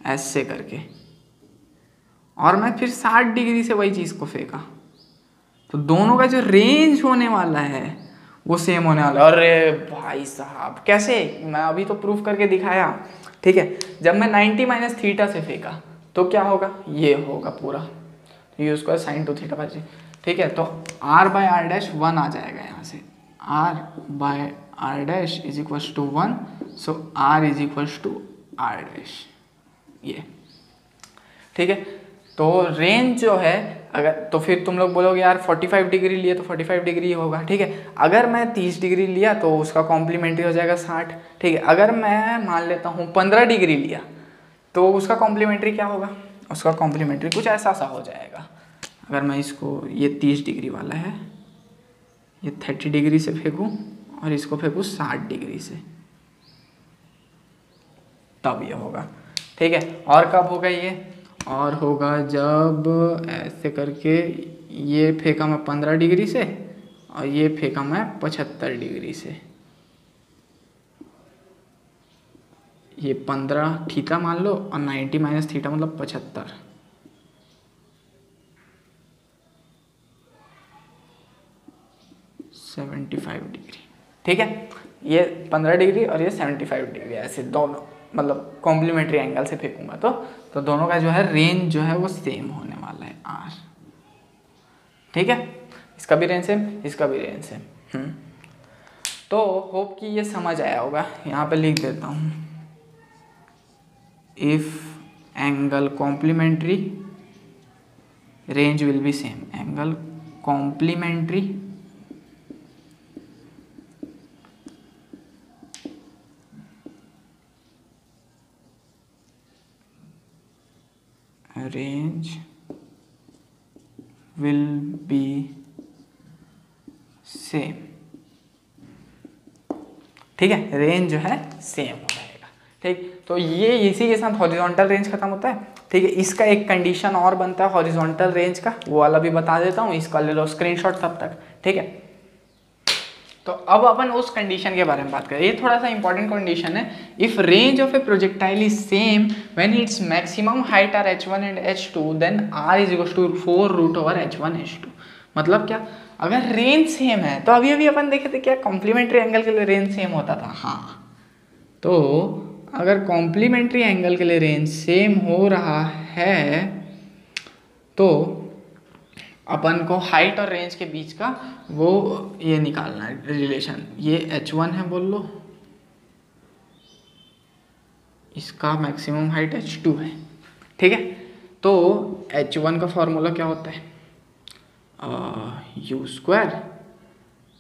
ऐसे करके, और मैं फिर 60 डिग्री से वही चीज़ को फेंका, तो दोनों का जो रेंज होने वाला है वो सेम होने वाला है। अरे भाई साहब कैसे, मैं अभी तो प्रूफ करके दिखाया, ठीक है। जब मैं 90 माइनस थीटा से फेंका तो क्या होगा, ये होगा पूरा, तो ये उसका साइन 2 थीटा बाई, ठीक है। तो आर बाय आर डैश 1 आ जाएगा यहाँ से, R by R dash is equals to 1, so R is equals to R dash, ये ठीक है। तो रेंज जो है, अगर तो फिर तुम लोग बोलोगे यार 45 डिग्री लिए तो 45 डिग्री होगा, ठीक है। अगर मैं 30 डिग्री लिया तो उसका कॉम्प्लीमेंट्री हो जाएगा 60, ठीक है। अगर मैं मान लेता हूँ 15 डिग्री लिया तो उसका कॉम्प्लीमेंट्री क्या होगा, उसका कॉम्प्लीमेंट्री कुछ ऐसा सा हो जाएगा। अगर मैं इसको, ये 30 डिग्री वाला है, ये 30 डिग्री से फेंकूँ और इसको फेंकूँ 60 डिग्री से, तब ये होगा, ठीक है। और कब होगा ये, और होगा जब ऐसे करके ये फेंका मैं 15 डिग्री से और ये फेंका मैं 75 डिग्री से, ये 15 थीटा मान लो और 90 माइनस थीटा मतलब 75, डिग्री, ठीक है। ये 15 डिग्री और ये 75 डिग्री, ऐसे दोनों मतलब कॉम्प्लीमेंट्री एंगल से फेंकूंगा तो दोनों का जो है रेंज जो है वो सेम होने वाला है, आर, ठीक है। इसका भी रेंज सेम, इसका भी रेंज सेम। तो होप कि ये समझ आया होगा। यहाँ पे लिख देता हूँ, if angle complementary range will be same, angle complementary range will be same, ठीक है। रेंज जो है सेम हो जाएगा, ठीक। तो ये इसी के साथ हॉरिजॉन्टल रेंज खत्म होता है, ठीक है। इसका एक कंडीशन और बनता है हॉरिजॉन्टल रेंज का, वो वाला भी बता देता हूँ, इसका ले लो स्क्रीनशॉट तब तक, ठीक है। तो अब अपन उस कंडीशन के बारे में बात करें, ये थोड़ा सा इंपॉर्टेंट कंडीशन है। If range of a projectile is same when its maximum height are h1 and h2 then r is equal to 4 root over h1 h2। मतलब क्या, अगर रेंज सेम है तो अभी अभी अपन देखे थे क्या कॉम्प्लीमेंट्री एंगल के लिए रेंज सेम होता था, हाँ। तो अगर कॉम्प्लीमेंट्री एंगल के लिए रेंज सेम हो रहा है तो अपन को हाइट और रेंज के बीच का वो ये निकालना है रिलेशन। ये h1 है बोल लो, इसका मैक्सिमम हाइट h2 है, ठीक है। तो h1 का फॉर्मूला क्या होता है, u square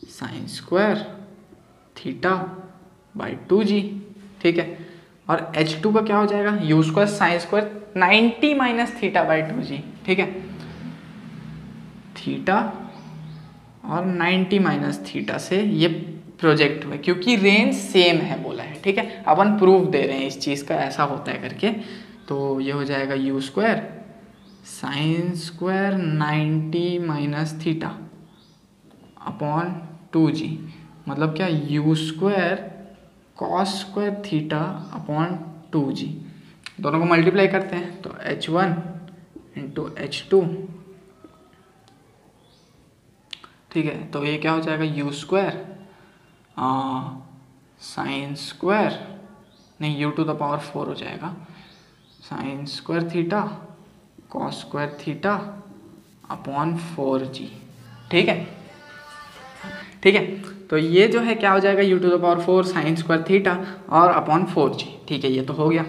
sine square theta by 2g, ठीक है। और h2 का क्या हो जाएगा, you square sine square 90 minus theta by 2g, ठीक है। थीटा और 90 माइनस थीटा से ये प्रोजेक्ट हुआ क्योंकि रेंज सेम है बोला है, ठीक है। अपन प्रूफ दे रहे हैं इस चीज़ का ऐसा होता है करके, तो ये हो जाएगा you square sine square 90 minus theta upon 2g, मतलब क्या, you square cos square theta upon 2g। दोनों को मल्टीप्लाई करते हैं तो h1 इंटू h2 ठीक है, तो ये क्या हो जाएगा यू स्क्वायर साइन स्क्वायर, नहीं यू टू द पावर 4 हो जाएगा, sign square theta cos square theta upon 4g। ठीक है, ठीक है, तो ये जो है क्या हो जाएगा U to the power 4 sine square theta और अपॉन 4g। ठीक है, ये तो हो गया।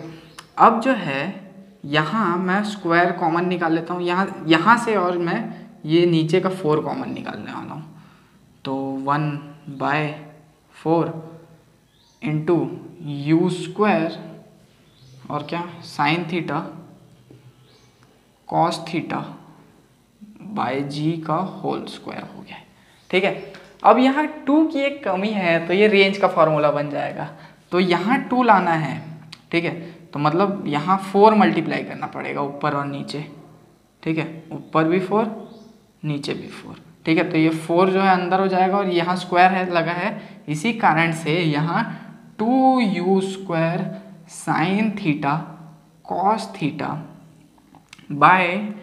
अब जो है यहाँ मैं स्क्वायर कॉमन निकाल लेता हूँ यहाँ से, और मैं ये नीचे का 4 कॉमन निकालने वाला हूँ। तो 1/4 इंटू यू स्क्वायर और क्या sine theta cos theta by g का होल स्क्वायर हो गया। ठीक है, अब यहाँ 2 की एक कमी है, तो ये रेंज का फॉर्मूला बन जाएगा। तो यहाँ 2 लाना है, ठीक है, तो मतलब यहाँ 4 मल्टीप्लाई करना पड़ेगा ऊपर और नीचे। ठीक है, ऊपर भी 4 नीचे भी 4। ठीक है, तो ये 4 जो है अंदर हो जाएगा और यहाँ स्क्वायर है लगा है, इसी कारण से यहाँ 2u square sine theta cos theta by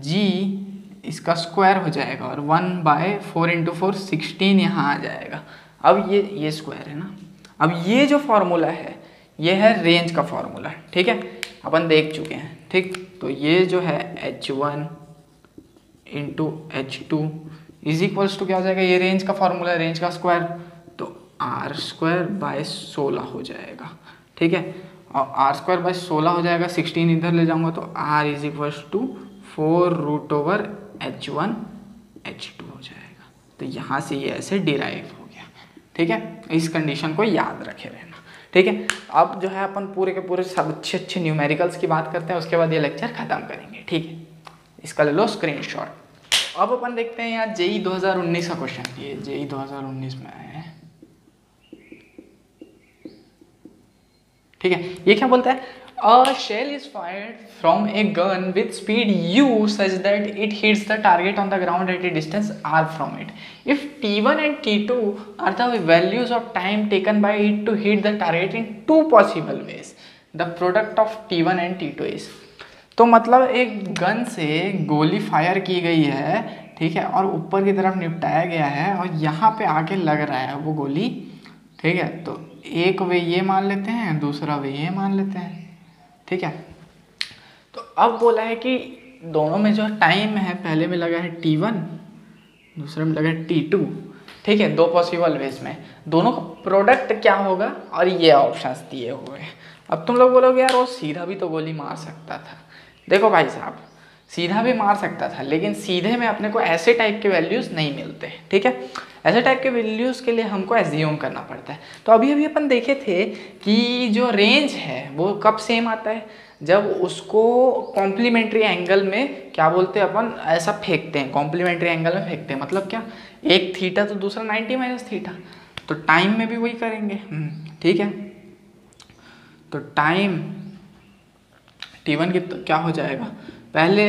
g इसका स्क्वायर हो जाएगा, और 1/4 इंटू 4 16 यहाँ आ जाएगा। अब ये स्क्वायर है ना, अब ये जो फॉर्मूला है ये है रेंज का फॉर्मूला। ठीक है, अपन देख चुके हैं। ठीक, तो ये जो है h1 into h2 is equals to क्या हो जाएगा, ये रेंज का फॉर्मूला है, रेंज का स्क्वायर, तो r²/16 हो जाएगा। ठीक है, और r²/16 हो जाएगा, 16 इधर ले जाऊंगा तो r is equals to 4√h1 h2 हो जाएगा। तो यहाँ से ये ऐसे डिराइव हो गया। ठीक है, इस कंडीशन को याद रखे रहना। ठीक है, अब जो है अपन पूरे के पूरे सब अच्छे न्यूमेरिकल्स की बात करते हैं, उसके बाद ये लेक्चर खत्म करेंगे। ठीक है, इसका ले लो स्क्रीनशॉट। अब अपन देखते हैं यहाँ जेई 2019 का क्वेश्चन, ये जेई 2019 में आया है। ठीक है, ये क्या बोलता है, a shell is fired from a gun with speed u such that it hits the target on the ground at a distance r from it. If t1 and t2 are the values of time taken by it to hit the target in 2 possible ways, the product of t1 and t2 is। तो मतलब एक gun से गोली fire की गई है, ठीक है, और ऊपर की तरफ निपटाया गया है और यहाँ पे आके लग रहा है वो गोली। ठीक है, तो एक वे ये मान लेते हैं, दूसरा वे ये मान लेते हैं। ठीक है, तो अब बोला है कि दोनों में जो टाइम है, पहले में लगा है t1, दूसरे में लगा है t2। ठीक है, 2 पॉसिबल वेज में दोनों का प्रोडक्ट क्या होगा, और ये ऑप्शंस दिए हुए हैं। अब तुम लोग बोलोगे यार वो सीधा भी तो गोली मार सकता था। देखो भाई साहब, सीधा भी मार सकता था, लेकिन सीधे में अपने को ऐसे टाइप के वैल्यूज़ नहीं मिलते। ठीक है, ऐसे टाइप के वैल्यूज़ के लिए हमको एज्यूम करना पड़ता है। तो अभी अपन देखे थे कि जो रेंज है वो कब सेम आता है, जब उसको कॉम्प्लीमेंट्री एंगल में क्या बोलते हैं अपन, ऐसा फेंकते हैं, कॉम्प्लीमेंट्री एंगल में फेंकते हैं। मतलब क्या, एक थीटा तो दूसरा 90 माइनस थीटा, तो टाइम में भी वही करेंगे। ठीक है, तो टाइम t1 की तो क्या हो जाएगा, पहले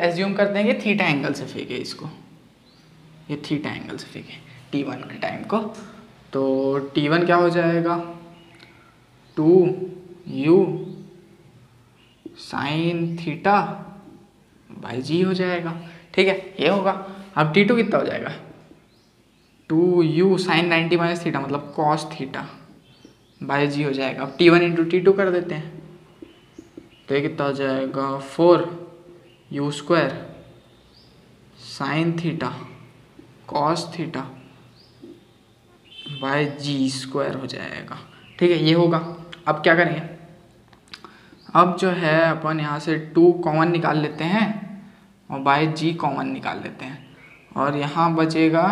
एज्यूम करते हैं कि थीटा एंगल से फेंके इसको, ये थीटा एंगल से फेंके t1 के टाइम को, तो t1 क्या हो जाएगा 2u sine theta by g हो जाएगा। ठीक है, ये होगा। अब t2 कितना हो जाएगा, 2u साइन 90 माइनस थीटा मतलब कॉस थीटा बाई जी हो जाएगा। अब t1 इंटू t2 कर देते हैं, तो ये कितना हो जाएगा 4u square sine theta cos theta by G square हो जाएगा। ठीक है, ये होगा। अब क्या करेंगे, अब जो है अपन यहाँ से 2 कॉमन निकाल लेते हैं और बाय जी कॉमन निकाल लेते हैं, और यहाँ बचेगा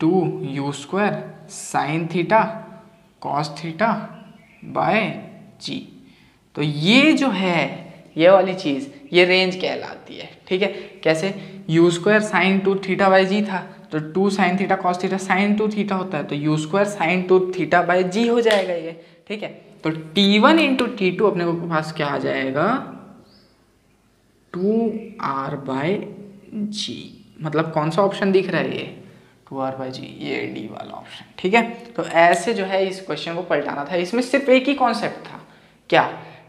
2u square sine theta cos theta by g. तो ये जो है, ये वाली चीज़, ये रेंज कहलाती है। ठीक है, कैसे, u square sine 2 theta by g था, तो 2 sine theta cos theta sine 2 theta होता है, तो u square sine 2 theta by g हो जाएगा ये। ठीक है, तो t1 इंटू t2 अपने को पास क्या आ जाएगा 2r बाई जी। मतलब कौन सा ऑप्शन दिख रहा है, ये 2r बाई जी, ये डी वाला ऑप्शन। ठीक है, तो ऐसे जो है इस क्वेश्चन को पलटाना था। इसमें सिर्फ एक ही कॉन्सेप्ट था, क्या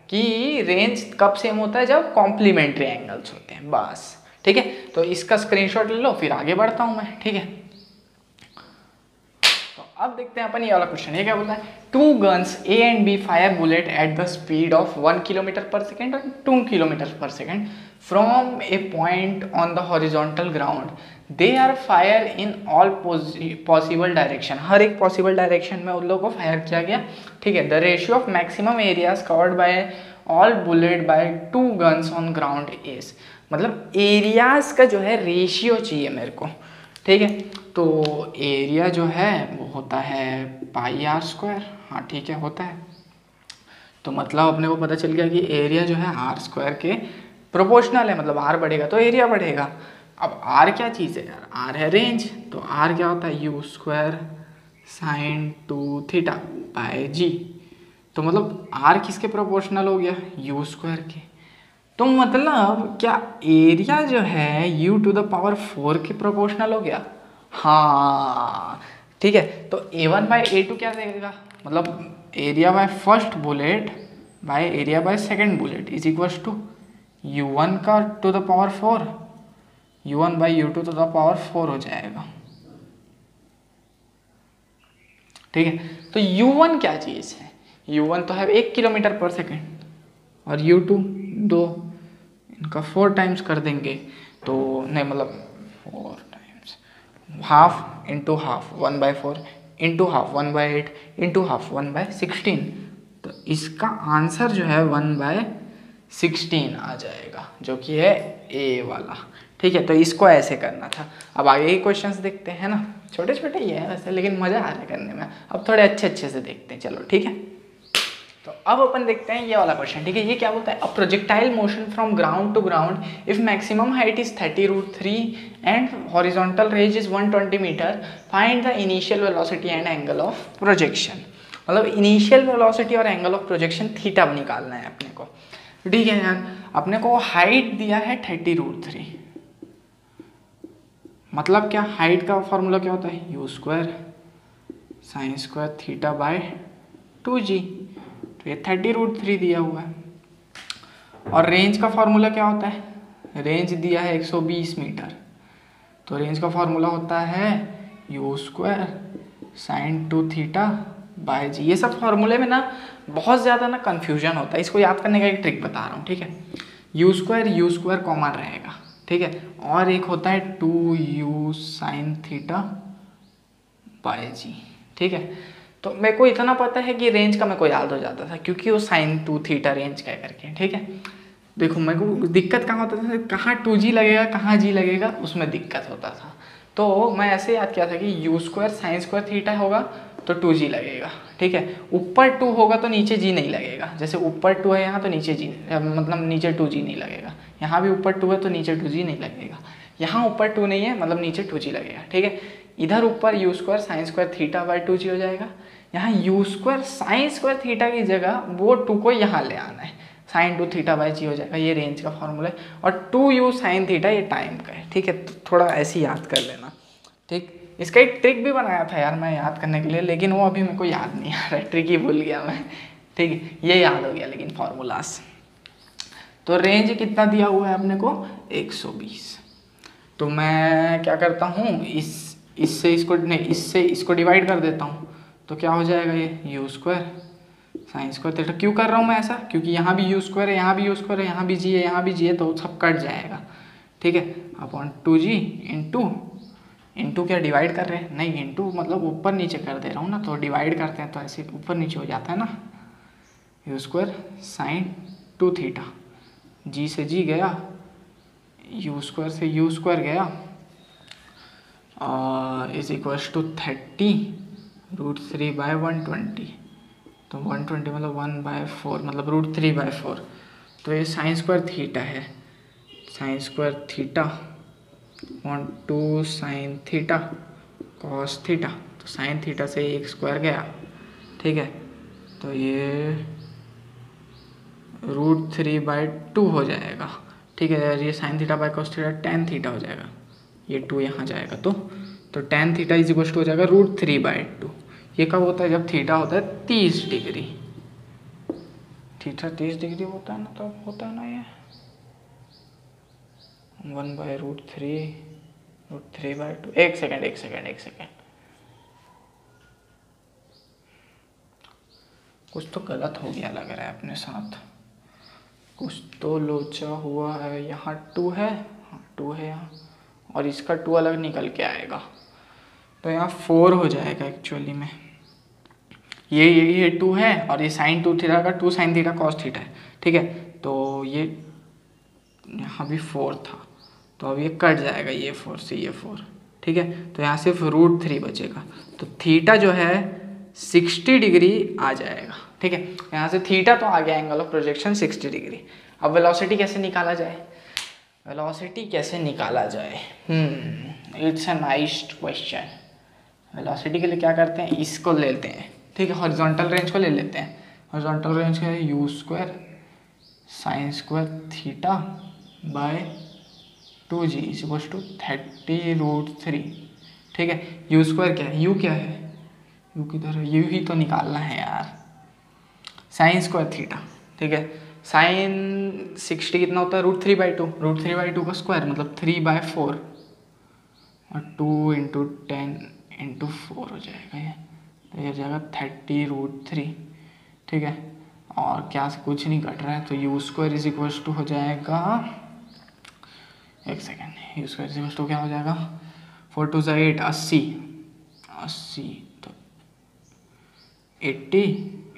कि रेंज कब सेम होता है, जब कॉम्प्लीमेंट्री एंगल्स होते हैं, बस। ठीक है, तो इसका स्क्रीनशॉट ले लो, फिर आगे बढ़ता हूँ मैं। ठीक है, तो अब देखते हैं अपन ये वाला क्वेश्चन। ये क्या बोलता है, 2 guns A and B fire bullet at the speed of 1 km/s और 2 km/s from a point on the horizontal ground. They are fire in all possible direction. हर एक पॉसिबल डायरेक्शन में उन लोगों को फायर किया गया। ठीक है, the ratio of maximum areas covered by all bullet by 2 guns on ground is, मतलब एरियाज का जो है रेशियो चाहिए मेरे को। ठीक है, तो एरिया जो है वो होता है πr²। हाँ ठीक है, होता है। तो मतलब अपने को पता चल गया कि एरिया जो है r² के प्रोपोर्शनल है, मतलब r बढ़ेगा तो एरिया बढ़ेगा। अब r क्या चीज़ है यार, r है रेंज, तो r क्या होता है u² sin 2θ/g। तो मतलब r किसके प्रोपोर्शनल हो गया, u² के। तो मतलब क्या एरिया जो है u⁴ के प्रोपोर्शनल हो गया। हाँ ठीक है, तो A1/A2 क्या देगा, मतलब area by first bullet by area by second bullet is equals to u1 का ⁴ u1/u2⁴ हो जाएगा। ठीक है, तो u1 क्या चीज़ है, u1 तो है 1 km/s और u2 2, इनका 4 टाइम्स कर देंगे तो नहीं, मतलब 4 times, half into half 1/4 into half 1/8 into half 1/16। तो इसका आंसर जो है 1/16 आ जाएगा, जो कि है ए वाला। ठीक है, तो इसको ऐसे करना था। अब आगे ही क्वेश्चंस देखते हैं ना, छोटे छोटे ही है वैसे, लेकिन मज़ा आ रहा है करने में। अब थोड़े अच्छे से देखते हैं, चलो ठीक है। तो अब अपन देखते हैं ये वाला क्वेश्चन। ठीक है, ये क्या बोलता है, a projectile motion from ground to ground if maximum height is 30√3 and horizontal range is 120 metre, find the initial velocity and angle of projection. मतलब इनिशियल वेलोसिटी और एंगल ऑफ प्रोजेक्शन थीटा निकालना है अपने को। ठीक है यार, अपने को हाइट दिया है 30√3, मतलब क्या, हाइट का फॉर्मूला क्या होता है, u² sin² θ/2g। तो ये 30√3 दिया हुआ है। और रेंज का फॉर्मूला क्या होता है, रेंज दिया है 120 मीटर, तो रेंज का फॉर्मूला होता है u² sin 2θ/g। ये सब फॉर्मूले में ना बहुत ज़्यादा ना कन्फ्यूजन होता है, इसको याद करने का एक ट्रिक बता रहा हूँ। ठीक है, u² कॉमन रहेगा। ठीक है, और एक होता है 2u sin θ/g। ठीक है, तो मेरे को इतना पता है कि रेंज का मेरे को याद हो जाता था, क्योंकि वो sin 2θ रेंज कह करके। ठीक है, देखो मेरे को दिक्कत कहाँ होता था, कहाँ 2g लगेगा कहाँ g लगेगा, उसमें दिक्कत होता था। तो मैं ऐसे याद किया था कि u² sin² θ होगा तो 2g लगेगा। ठीक है, ऊपर 2 होगा तो नीचे g नहीं लगेगा। जैसे ऊपर 2 है यहाँ तो नीचे g, मतलब नीचे 2g नहीं लगेगा। यहाँ भी ऊपर 2 है तो नीचे 2g नहीं लगेगा। यहाँ ऊपर 2 नहीं है, मतलब नीचे 2g लगेगा। ठीक है, इधर ऊपर u² sin² θ/2g हो जाएगा। यहाँ u² sin² θ की जगह वो 2 को यहाँ ले आना है, sin 2θ/g हो जाएगा। ये रेंज का फॉर्मूला है। और 2u sin θ ये टाइम का है। ठीक है, तो थोड़ा ऐसे याद कर लेना। ठीक, इसका एक ट्रिक भी बनाया था यार मैं याद करने के लिए, लेकिन वो अभी मेरे को याद नहीं आ रहा है, ट्रिक ही भूल गया मैं। ठीक है, ये याद हो गया लेकिन फॉर्मूलास। तो रेंज कितना दिया हुआ है अपने को, 120। तो मैं क्या करता हूँ, इससे इसको डिवाइड कर देता हूँ। तो क्या हो जाएगा, ये u² sin² θ। क्यों कर रहा हूँ मैं ऐसा, क्योंकि यहाँ भी u² है, यहाँ भी u² है, यहाँ भी g है, यहाँ भी g है, तो सब कट जाएगा। ठीक है, अपॉन 2g इंटू क्या डिवाइड कर रहे हैं, नहीं इंटू मतलब ऊपर नीचे कर दे रहा हूँ ना, तो डिवाइड करते हैं तो ऐसे ऊपर नीचे हो जाता है ना। u² sin 2θ, g से g गया, u² से u² गया, इज इक्वल्स टू 30√3/120। तो 120 मतलब 1/4, मतलब √3/4। तो ये sin² θ है, sin² θ on 2 sin θ cos θ। तो sin θ से 1² गया। ठीक है, तो ये √3/2 हो जाएगा। ठीक है, ये sin θ/cos θ tan θ हो जाएगा, ये 2 यहाँ जाएगा तो tan θ इज इक्वल टू हो जाएगा √3/2। ये कब होता है, जब थीटा होता है 30 डिग्री। थीटा 30 डिग्री होता है ना, तब होता है ना ये। 1/√3 एक सेकेंड कुछ तो गलत हो गया लग रहा है अपने साथ, कुछ तो लोचा हुआ है। यहाँ 2 है, हाँ 2 है यहाँ, और इसका 2 अलग निकल के आएगा, तो यहाँ 4 हो जाएगा एक्चुअली में। ये 2 है और ये साइन 2 थीटा का 2 साइन थीटा कॉस थीटा है, ठीक है। तो ये यहाँ भी 4 था, तो अब ये कट जाएगा ये 4 से ये 4, ठीक है। तो यहाँ सिर्फ √3 बचेगा, तो थीटा जो है 60 डिग्री आ जाएगा, ठीक है। यहाँ से थीटा तो आ गया, एंगल ऑफ प्रोजेक्शन 60 डिग्री। अब वेलोसिटी कैसे निकाला जाए, it's a nice question. Velocity के लिए क्या करते हैं, इसको ले लेते हैं, ठीक है, हॉरिजॉन्टल रेंज को ले लेते हैं। हॉरिजॉन्टल रेंज का है u² sin² theta by 2g = 30√3, ठीक है। u² क्या है, u क्या है, u की तरह u ही तो निकालना है यार, sin² थीटा, ठीक है। साइन 60 कितना होता है, √3/2, √3/2 का स्क्वायर मतलब 3/4, और 2 × 10 × 4 हो जाएगा ये, तो ये हो जाएगा 30√3, ठीक है। और क्या से कुछ नहीं कट रहा है, तो u² हो जाएगा, एक सेकेंड, u² क्या हो जाएगा, 4 × 2 = 8, 80, तो 80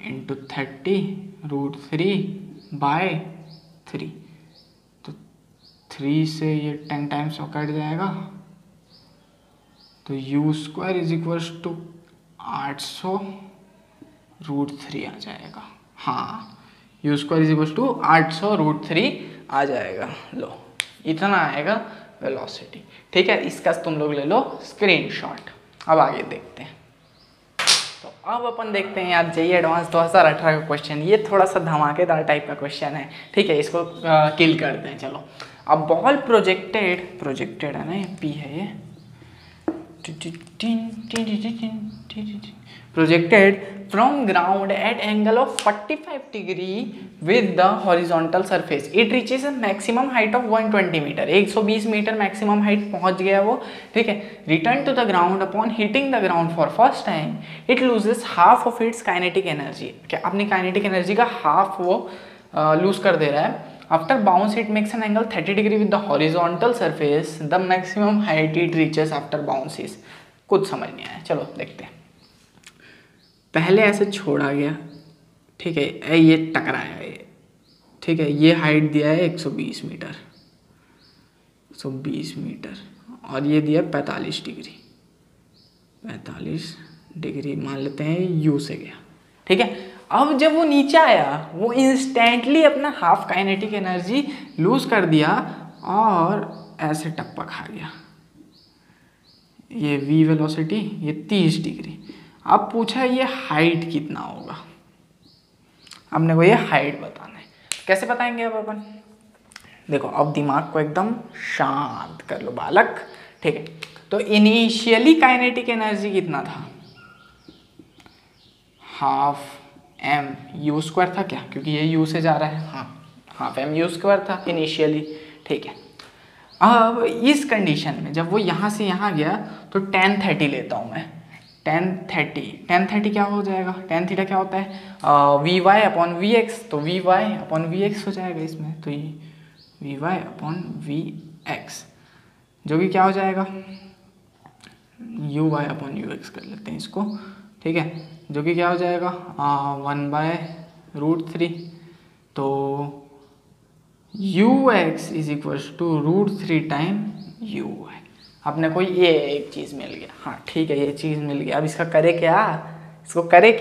× 30√3/3, तो 3 से ये 10 टाइम्स कट जाएगा, तो u² 800√3 आ जाएगा। हाँ, u² 800√3 आ जाएगा। लो, इतना आएगा वेलोसिटी, ठीक है। इसका तुम लोग ले लो स्क्रीनशॉट। अब आगे देखते हैं। तो अब अपन देखते हैं यार जेईई एडवांस 2018 का क्वेश्चन। ये थोड़ा सा धमाकेदार टाइप का क्वेश्चन है, ठीक है, इसको किल करते हैं। चलो, अब बॉल प्रोजेक्टेड है ना, ये पी है, ये projected from ground at angle of 45 degree with the horizontal surface, it reaches a maximum height of 120 metre, 120 metre maximum height पहुंच गया वो, ठीक है। Return to the ground, upon hitting the ground for first time it loses half of its kinetic energy. क्या अपनी kinetic energy का half वो lose कर दे रहा है। After bounce it makes an angle 30 degree with the horizontal surface, the maximum height it reaches after bounce is. कुछ समझ नहीं आया, चलो देखते हैं। पहले ऐसे छोड़ा गया, ठीक है, ये टकराया ये, ठीक है, ये हाइट दिया है 120 मीटर, 120 मीटर, और ये दिया 45 डिग्री, 45 डिग्री मान लेते हैं यू से गया, ठीक है। अब जब वो नीचे आया, वो इंस्टेंटली अपना हाफ काइनेटिक एनर्जी लूज कर दिया और ऐसे टप्पा खा गया। ये v वेलोसिटी, ये 30 डिग्री। अब पूछा ये हाइट कितना होगा, हमने को ये हाइट बताना है। कैसे बताएंगे अब अपन, देखो अब दिमाग को एकदम शांत कर लो बालक, ठीक है। तो इनिशियली काइनेटिक एनर्जी कितना था, हाफ m u² था क्या, क्योंकि ये u से जा रहा है, हाँ, हाफ m u² था इनिशियली, ठीक है। अब इस कंडीशन में जब वो यहाँ से यहाँ गया तो tan 30 लेता हूँ मैं, tan 30 क्या हो जाएगा, tan थीटा क्या होता है, vy/vx, तो vy/vx हो जाएगा इसमें, तो ये vy/vx जो कि क्या हो जाएगा, uy/ux कर लेते हैं इसको, ठीक है, जो कि क्या हो जाएगा 1/√3, तो ux √3 टाइम u है। अपने को ये एक चीज़ मिल गया, हाँ ठीक है, ये चीज़ मिल गया। अब इसका करे क्या,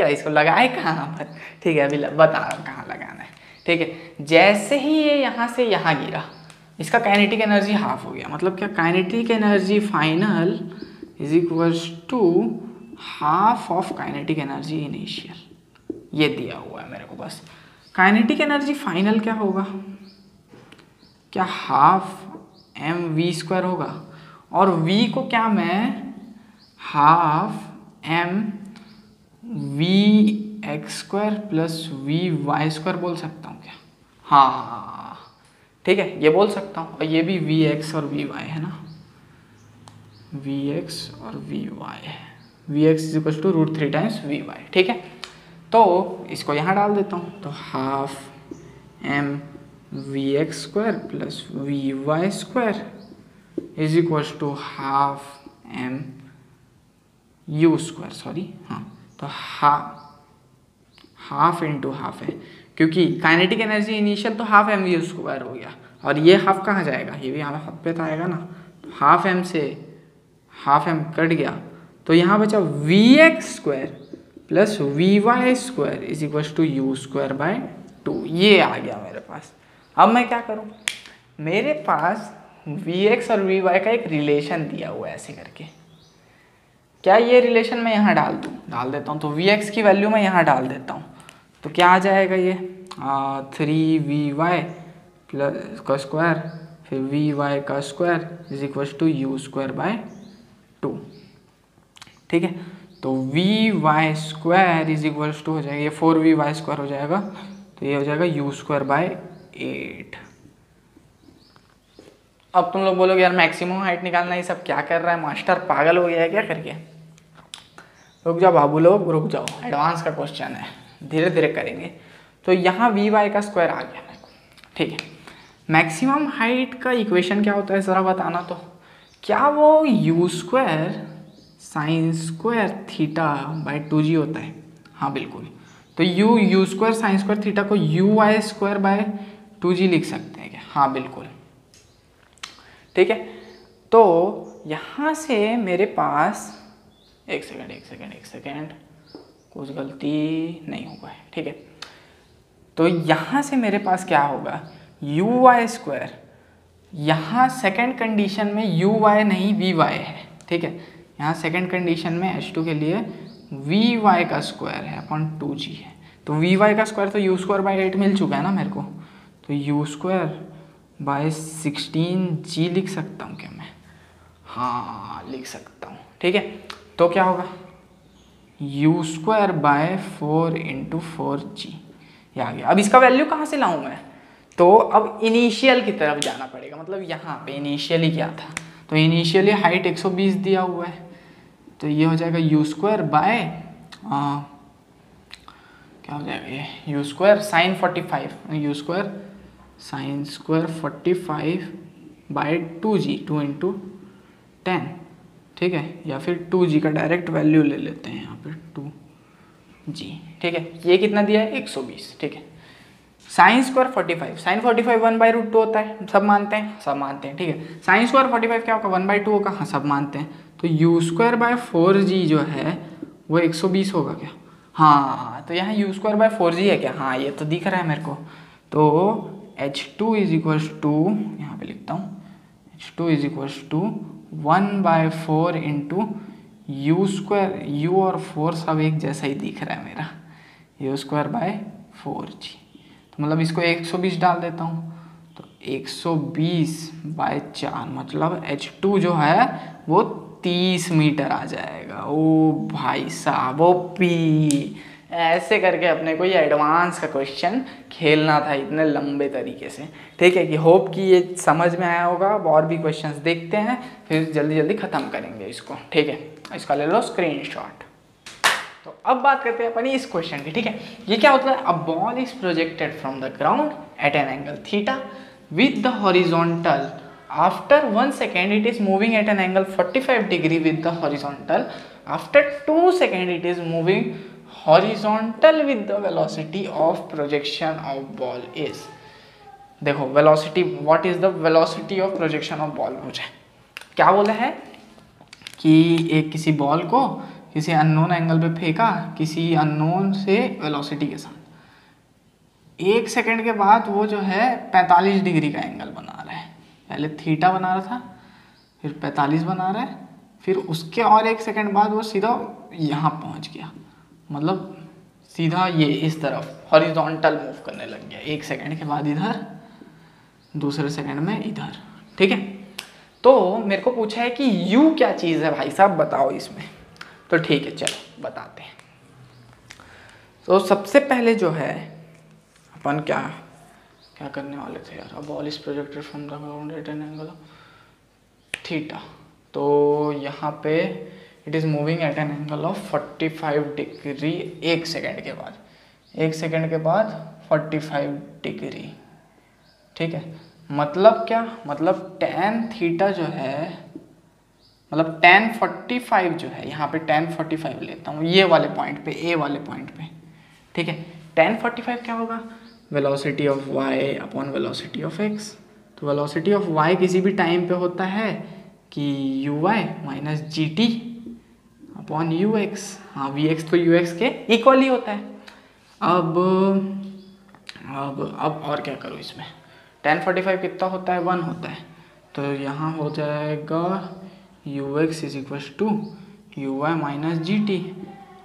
इसको लगाए कहाँ पर, ठीक है, अभी बता रहा हूँ कहाँ लगाना है, ठीक है। जैसे ही ये यहाँ से यहाँ गिरा, इसका काइनेटिक एनर्जी हाफ हो गया, मतलब क्या, kinetic energy final = half of kinetic energy initial. ये दिया हुआ है मेरे को बस। काइनेटिक एनर्जी फाइनल क्या होगा, क्या हाफ mv² होगा, और v को क्या मैं हाफ mvx² + vy² बोल सकता हूँ क्या, हाँ ठीक है, ये बोल सकता हूँ। और ये भी वी एक्स और वी वाई है ना, वी एक्स और वी वाई है, v x is equal to root 3 times v y. ठीक है, तो इसको यहाँ डाल देता हूँ, तो half m v x square plus v y square is equal to half m u square, sorry हाँ, तो हाफ इंटू हाफ है, क्योंकि काइनेटिक एनर्जी इनिशियल तो हाफ एम वी स्क्वायर हो गया, और ये हाफ कहाँ जाएगा, ये भी हाफ पे तो आएगा ना, तो हाफ एम से हाफ एम कट गया, तो यहाँ बचा v x square plus v y square is equal to you square by 2। ये आ गया मेरे पास। अब मैं क्या करूँ, मेरे पास वी एक्स और वी वाई का एक रिलेशन दिया हुआ है ऐसे करके, क्या ये रिलेशन मैं यहाँ डाल देता हूँ, तो वी एक्स की वैल्यू मैं यहाँ डाल देता हूँ, तो क्या आ जाएगा ये 3vy प्लस का स्क्वायर फिर vy का square is equal to you square by 2। ठीक है, तो vy square is equal to हो जाएगा, ये 4vy स्क्वायर हो जाएगा, तो ये हो जाएगा यू स्क्वायर बाय 8। अब तुम लोग बोलोगे यार मैक्सिमम हाइट निकालना, ये सब क्या कर रहा है मास्टर, पागल हो गया है क्या करके। रुक जाओ बाबू लोग, रुक जाओ, एडवांस का क्वेश्चन है, धीरे धीरे करेंगे। तो यहाँ वी वाई का स्क्वायर आ गया मेरे को। ठीक है, मैक्सिमम हाइट का इक्वेशन क्या होता है ज़रा बताना, तो क्या वो u square sine square theta by 2g होता है। हाँ बिल्कुल, तो u square sine square theta को u y square by 2g लिख सकते हैं क्या। हाँ बिल्कुल। ठीक है, तो यहाँ से मेरे पास एक सेकेंड कुछ गलती नहीं हुआ है। ठीक है, तो यहाँ से मेरे पास क्या होगा, यू वाई स्क्वायर, यहाँ सेकेंड कंडीशन में यू वाई नहीं वी वाई है। ठीक है, यहाँ सेकेंड कंडीशन में H2 के लिए वी वाई का स्क्वायर है अपॉन 2g है, तो वी वाई का स्क्वायर तो यू स्क्वायर बाई 8 मिल चुका है ना मेरे को, तो यू स्क्वायर बाय 16g लिख सकता हूँ क्या मैं। हाँ लिख सकता हूँ। ठीक है, तो क्या होगा you square bye 4 into 4g, ये आ गया। अब इसका वैल्यू कहाँ से लाऊं मैं, तो अब इनिशियल की तरफ जाना पड़ेगा, मतलब यहाँ पे इनिशियली क्या था, तो इनिशियली हाइट 120 दिया हुआ है, तो ये हो जाएगा यू स्क्वायर बाय क्या हो जाएगा ये you square sine 45, u square sine square 45 by 2g, 2 into 10। ठीक है, या फिर 2g का डायरेक्ट वैल्यू ले लेते हैं यहाँ पे 2g। ठीक है, ये कितना दिया है 120। ठीक है, साइन स्क्वायर 45, साइन 45 1/√2 होता है, सब मानते हैं। ठीक है, साइन स्क्वायर 45 क्या होगा 1/2 होगा, हाँ सब मानते हैं, तो यू स्क्वायर बाय 4g जो है वो 120 होगा क्या। हाँ, तो यहाँ यू स्क्वायर बाय 4g है क्या, हाँ ये तो दिख रहा है मेरे को, तो H2 इज इक्वल टू, यहाँ पे लिखता हूँ H2 is equal to 1/4 into u square, u और 4 सब एक जैसा ही दिख रहा है मेरा, यू स्क्वायर बाय 4g, तो मतलब इसको 120 डाल देता हूँ, तो 120/4 मतलब H2 जो है वो 30 मीटर आ जाएगा। ओ भाई साहब, ओ पी, ऐसे करके अपने को ये एडवांस का क्वेश्चन खेलना था इतने लंबे तरीके से। ठीक है, कि होप कि ये समझ में आया होगा। और भी क्वेश्चंस देखते हैं, फिर जल्दी जल्दी ख़त्म करेंगे इसको। ठीक है, इसका ले लो स्क्रीनशॉट। तो अब बात करते हैं अपनी इस क्वेश्चन की। ठीक है, ये क्या होता है, a ball is projected from the ground eight an angle theta with the horizontal, after 1 second it is moving at an angle 45 degree with the horizontal, after 2 second it is moving horizontal with the velocity of projection of ball is। देखो velocity, what is the velocity of projection of ball, मुझे क्या बोला है कि एक किसी ball को किसी अननोन एंगल पे फेंका किसी अननोन से वेलोसिटी के साथ, 1 सेकेंड के बाद वो जो है 45 डिग्री का एंगल बना रहा है। पहले थीटा बना रहा था, फिर 45 बना रहा है, फिर उसके और 1 सेकेंड बाद वो सीधा यहाँ पहुँच गया, मतलब सीधा ये इस तरफ हॉरिजॉन्टल मूव करने लग गया। 1 सेकेंड के बाद इधर, दूसरे सेकेंड में इधर। ठीक है, तो मेरे को पूछा है कि यू क्या चीज़ है भाई साहब, बताओ इसमें। तो ठीक है, चलो बताते हैं। तो सबसे पहले जो है अपन क्या क्या करने वाले थे यार, अब all is projected from the ground eight an angle theta. तो यहाँ पे it is moving at an angle of 45 degree 1 second के बाद, 1 सेकेंड के बाद 45 डिग्री। ठीक है, मतलब क्या, मतलब tan थीटा जो है, मतलब tan 45 जो है, यहाँ पे tan 45 लेता हूँ ये वाले पॉइंट पे, ए वाले पॉइंट पे। ठीक है, tan 45 क्या होगा, velocity of y upon velocity of x। तो वेलोसिटी ऑफ y किसी भी टाइम पे होता है कि uy minus G T upon you x. हाँ, वी एक्स तो यू एक्स के इक्वल ही होता है। अब और क्या करूँ इसमें, tan 45 कितना होता है, 1 होता है। तो यहाँ हो जाएगा u x is equal to you Y minus ji t,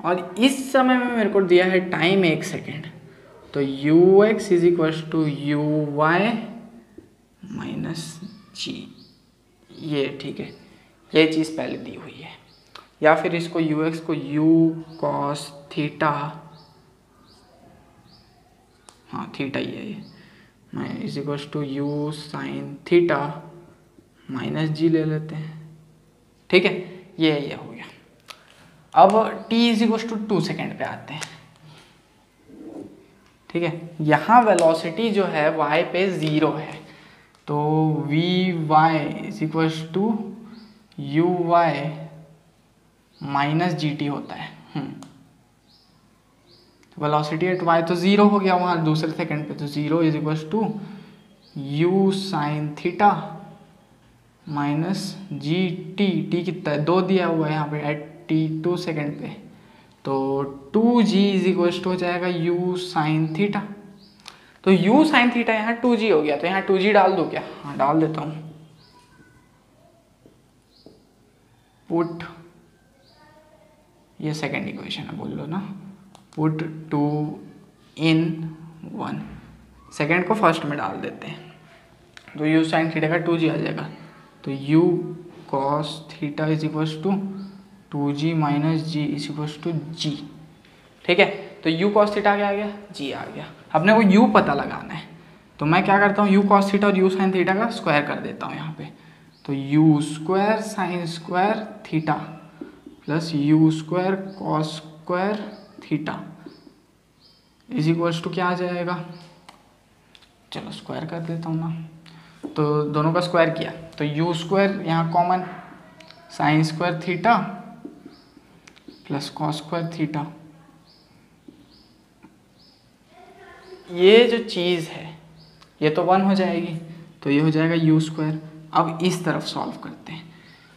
और इस समय में मेरे को दिया है टाइम 1 सेकेंड, तो u x is equal to you Y minus g. ये ठीक है, ये चीज़ पहले दी हुई है। या फिर इसको यू एक्स को यू कॉस थीटा, हाँ थीटा ही है ये, मैं is equal to you sine theta minus g ले लेते हैं। ठीक है, ये हो गया। अब t is equal to 2 second पे आते हैं। ठीक है, यहाँ वेलोसिटी जो है y पे 0 है, तो v y is equal to you Y minus ji t होता है। वेलोसिटी एट y तो 0 हो गया वहाँ दूसरे सेकंड पे, तो 0 is equal to you sine theta minus ji t. T कितना है, 2 दिया हुआ है यहाँ पे एट टी 2 सेकेंड पे, तो 2g इज इक्वल टू हो जाएगा u साइन थीटा। तो u साइन थीटा यहाँ 2g हो गया, तो यहाँ 2g डाल दो क्या, हाँ डाल देता हूँ। पुट, ये सेकेंड इक्वेशन है बोल लो ना, पुट 2 इन 1, सेकेंड को फर्स्ट में डाल देते हैं, तो u साइन थीटा का 2g आ जाएगा। तो u cos theta is equal to 2g minus g is equal to g। ठीक है, तो u cos थीटा क्या आ गया, g आ गया। अपने को u पता लगाना है, तो मैं क्या करता हूँ, u cos थीटा और u साइन थीटा का स्क्वायर कर देता हूँ यहाँ पे। तो u square sine square theta plus u square cos square theta is equal to क्या आ जाएगा, चलो स्क्वायर कर देता हूँ ना। तो दोनों का स्क्वायर किया, तो u स्क्वायर यहाँ common, sign square theta plus cos square theta. ये जो चीज़ है ये तो 1 हो जाएगी, तो ये हो जाएगा u स्क्वायर। अब इस तरफ सॉल्व करते हैं,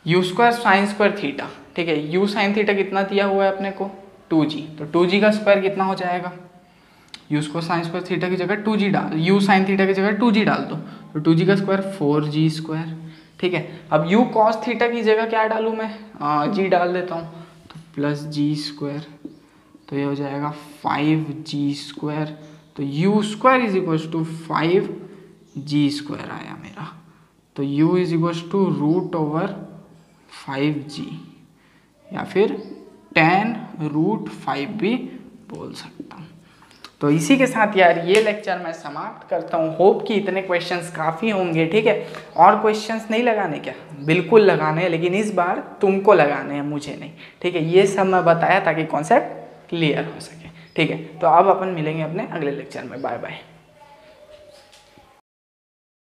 u square sine square theta. ठीक है, u साइन थीटा कितना दिया हुआ है अपने को, 2g, तो 2g का स्क्वायर कितना हो जाएगा, u square sine square theta की जगह 2g डाल, u साइन थीटा की जगह 2g डाल दो, तो 2g का स्क्वायर 4g स्क्वायर। ठीक है, अब u कॉस थीटा की जगह क्या डालूँ मैं, g डाल देता हूँ, तो प्लस जी स्क्वायर, तो ये हो जाएगा 5g स्क्वायर। तो u square is equal to 5g square आया मेरा, तो u is equal to root over 5g, या फिर tan रूट 5 भी बोल सकता हूँ। तो इसी के साथ यार ये लेक्चर मैं समाप्त करता हूँ। होप कि इतने क्वेश्चंस काफ़ी होंगे। ठीक है, और क्वेश्चंस नहीं लगाने क्या, बिल्कुल लगाने हैं, लेकिन इस बार तुमको लगाने हैं, मुझे नहीं। ठीक है, ये सब मैं बताया ताकि कॉन्सेप्ट क्लियर हो सके। ठीक है, तो अब अपन मिलेंगे अपने अगले लेक्चर में। Bye bye.